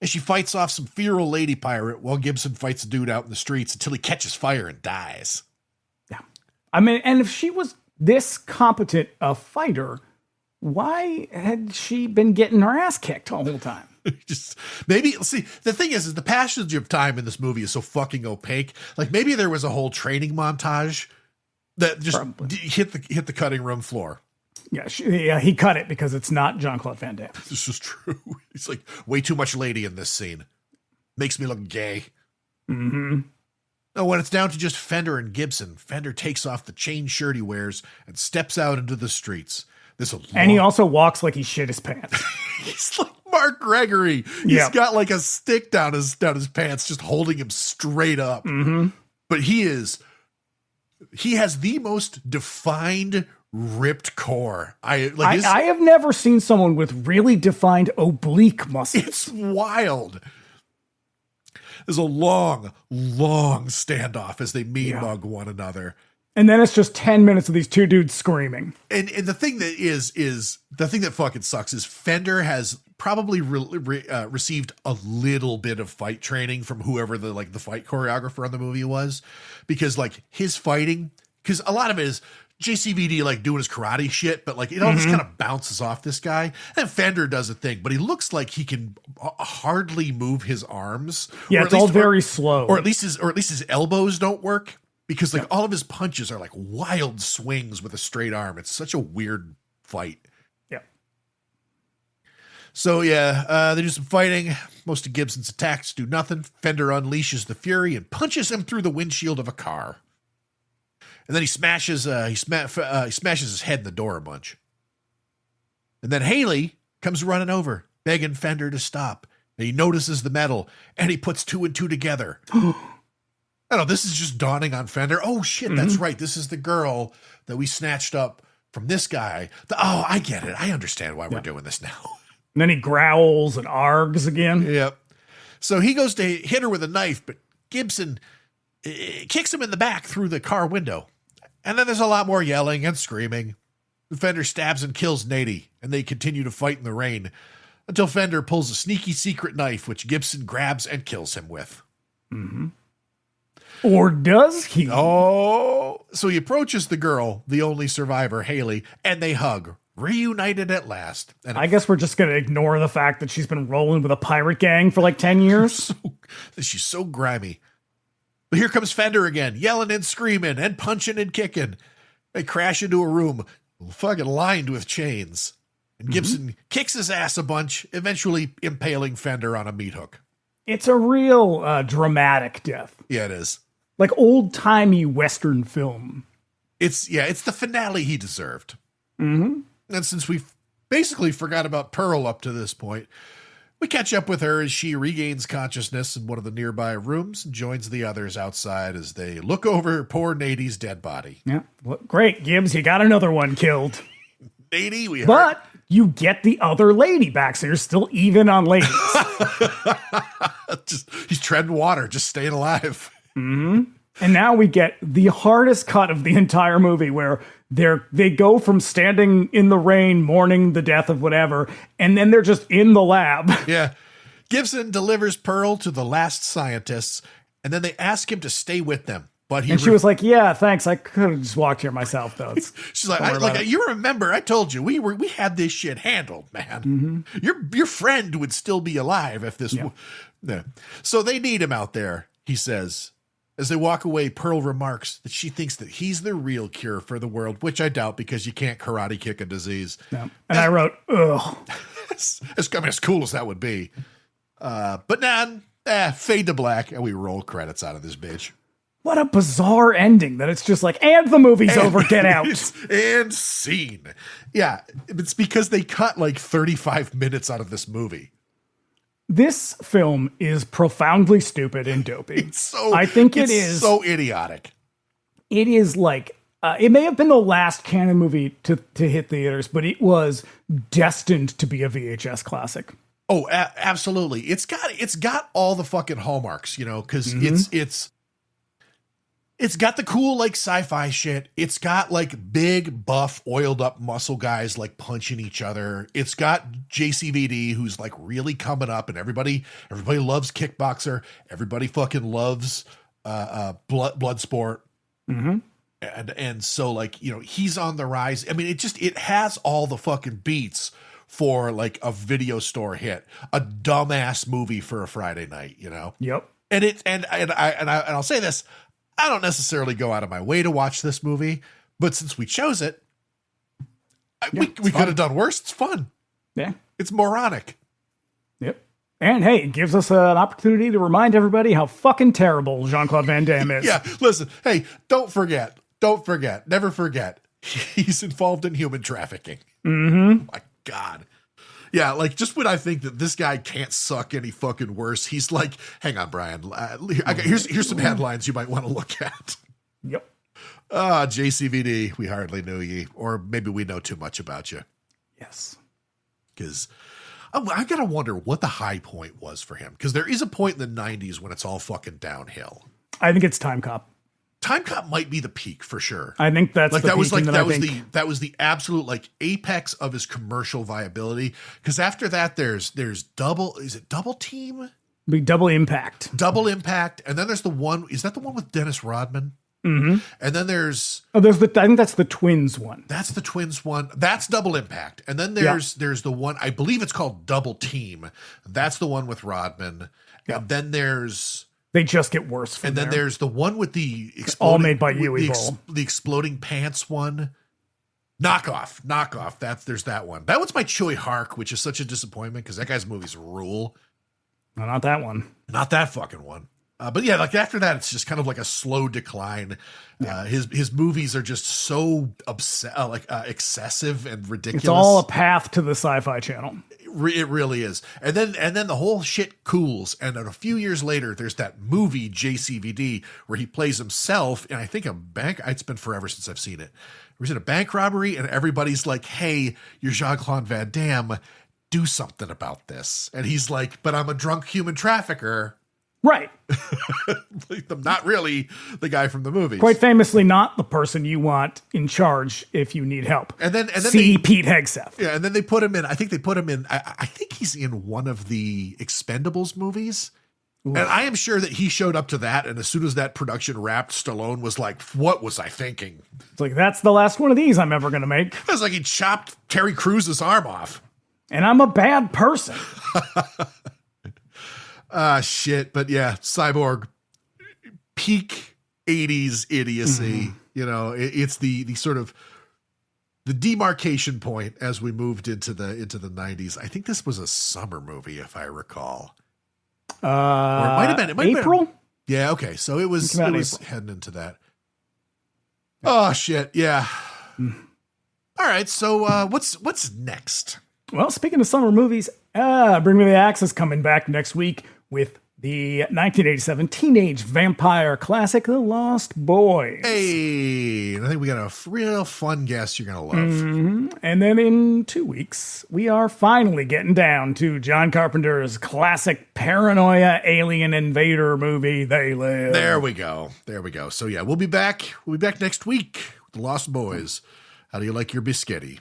she fights off some feral lady pirate while Gibson fights a dude out in the streets until he catches fire and dies. Yeah. I mean, and if she was this competent a fighter, why had she been getting her ass kicked the whole time? Just maybe the thing is the passage of time in this movie is so fucking opaque. Like maybe there was a whole training montage that just hit the cutting room floor. Yeah, he cut it because it's not Jean Claude Van Damme. This is true. He's like way too much lady in this scene. Makes me look gay. Mm-hmm. Now, when it's down to just Fender and Gibson, Fender takes off the chain shirt he wears and steps out into the streets. And he also walks like he shit his pants. He's like Mark Gregory. He's got like a stick down his pants, just holding him straight up. Mm-hmm. But he has the most defined, ripped core. I have never seen someone with really defined oblique muscles. It's wild. There's a long, long standoff as they mean mug one another. And then it's just 10 minutes of these two dudes screaming. And the thing that is the thing that fucking sucks is Fender has probably received a little bit of fight training from whoever the fight choreographer on the movie was, because like his fighting, because a lot of it is JCVD like doing his karate shit, but like it all just kind of bounces off this guy. And Fender does a thing, but he looks like he can hardly move his arms. Yeah, it's all very slow. Or at least his elbows don't work. Because like all of his punches are like wild swings with a straight arm. It's such a weird fight. Yeah. So they do some fighting. Most of Gibson's attacks do nothing. Fender unleashes the fury and punches him through the windshield of a car. And then he smashes his head in the door a bunch. And then Haley comes running over, begging Fender to stop. And he notices the metal and he puts two and two together. I don't know, this is just dawning on Fender. Oh, shit, that's right. This is the girl that we snatched up from this guy. I get it. I understand why we're doing this now. And then he growls and args again. Yep. So he goes to hit her with a knife, but Gibson kicks him in the back through the car window. And then there's a lot more yelling and screaming. Fender stabs and kills Nady, and they continue to fight in the rain until Fender pulls a sneaky secret knife, which Gibson grabs and kills him with. Mm-hmm. Or does he? Oh, so he approaches the girl, the only survivor, Haley, and they hug, reunited at last. And I guess we're just going to ignore the fact that she's been rolling with a pirate gang for like 10 years. She's so grimy. But here comes Fender again, yelling and screaming and punching and kicking. They crash into a room fucking lined with chains. And Gibson kicks his ass a bunch, eventually impaling Fender on a meat hook. It's a real dramatic death. Yeah, it is. Like old-timey Western film. It's the finale he deserved. Mm-hmm. And since we've basically forgot about Pearl up to this point, we catch up with her as she regains consciousness in one of the nearby rooms and joins the others outside as they look over poor Nady's dead body. Yeah, well, great, Gibbs, you got another one killed. Nady, we heard. But you get the other lady back, so you're still even on ladies. He's treading water, just staying alive. Mm-hmm. And now we get the hardest cut of the entire movie, where they go from standing in the rain mourning the death of whatever, and then they're just in the lab. Yeah. Gibson delivers Pearl to the last scientists, and then they ask him to stay with them. But she was like, "Yeah, thanks. I could have just walked here myself, though." She's like, you remember? I told you we had this shit handled, man. Your friend would still be alive if this. Yeah. So they need him out there. He says, as they walk away. Pearl remarks that she thinks that he's the real cure for the world, which I doubt because you can't karate kick a disease. No. And I wrote, ugh. as cool as that would be. But nah, fade to black, and we roll credits out of this bitch. What a bizarre ending that it's just like, and the movie's over, get out. And scene. Yeah, it's because they cut like 35 minutes out of this movie. This film is profoundly stupid and dopey. I think it is so idiotic. It is like, it may have been the last canon movie to hit theaters, but it was destined to be a VHS classic. Oh, absolutely. It's got all the fucking hallmarks, because it's got the cool, like, sci-fi shit. It's got, like, big, buff, oiled-up muscle guys, like, punching each other. It's got JCVD, who's, like, really coming up, and everybody loves Kickboxer. Everybody fucking loves blood sport. Mm-hmm. And so, like, he's on the rise. I mean, it has all the fucking beats for, like, a video store hit. A dumbass movie for a Friday night, Yep. And I'll say this, I don't necessarily go out of my way to watch this movie, but since we chose it, we could have done worse. It's fun. Yeah. It's moronic. Yep. And hey, it gives us an opportunity to remind everybody how fucking terrible Jean Claude Van Damme is. Yeah. Listen, hey, don't forget, never forget, he's involved in human trafficking. Mm-hmm. Oh my God. Yeah, like, just when I think that this guy can't suck any fucking worse, he's like, hang on, Brian. Here's some headlines you might want to look at. Yep. JCVD, we hardly knew ye. Or maybe we know too much about you. Yes. Because I got to wonder what the high point was for him. Because there is a point in the 90s when it's all fucking downhill. I think it's Time Cop. Time Cop might be the peak for sure. I think that's like the that was peak, like that was the absolute like apex of his commercial viability. Because after that, there's Double Team? Be Double Impact, and then there's the one. Is that the one with Dennis Rodman? Mm-hmm. And then there's I think that's the Twins one. That's the Twins one. That's Double Impact. And then there's the one, I believe it's called Double Team. That's the one with Rodman. Yep. And then they just get worse from and then there. there's the one with the all made by Yui Bowl. The exploding pants one. Knockoff. There's that one. That one's by Choi Hark, which is such a disappointment because that guy's movies rule. No, not that one. Not that fucking one. But yeah, like after that, it's just kind of like a slow decline. Yeah. His movies are just so excessive and ridiculous. It's all a path to the Sci-Fi Channel. It really is. And then the whole shit cools. And then a few years later, there's that movie JCVD where he plays himself. And I think it's been forever since I've seen it. He's in a bank robbery and everybody's like, hey, you're Jean Claude Van Damme. Do something about this. And he's like, but I'm a drunk human trafficker. Right. I'm not really the guy from the movie. Quite famously, not the person you want in charge if you need help. And then Pete Hegseth. Yeah, and then they put him in. I think I think he's in one of the Expendables movies. Ooh. And I am sure that he showed up to that, and as soon as that production wrapped, Stallone was like, "What was I thinking?" It's like, that's the last one of these I'm ever going to make. It was like he chopped Terry Crews's arm off. And I'm a bad person. Shit. But yeah, Cyborg, peak 80s idiocy. Mm-hmm. It's the sort of the demarcation point as we moved into the 90s. I think this was a summer movie, if I recall. Or it might have been April. Yeah. Okay. So it was heading into that. Oh shit. Yeah. All right. So what's next? Well, speaking of summer movies, Bring Me the Axe is coming back next week with the 1987 teenage vampire classic, The Lost Boys. Hey, I think we got a real fun guest you're going to love. Mm-hmm. And then in 2 weeks, we are finally getting down to John Carpenter's classic paranoia alien invader movie, They Live. There we go. So yeah, we'll be back. We'll be back next week with The Lost Boys. How do you like your biscotti?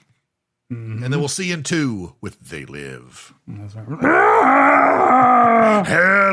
Mm-hmm. And then we'll see you in 2 with They Live. That's right. Hell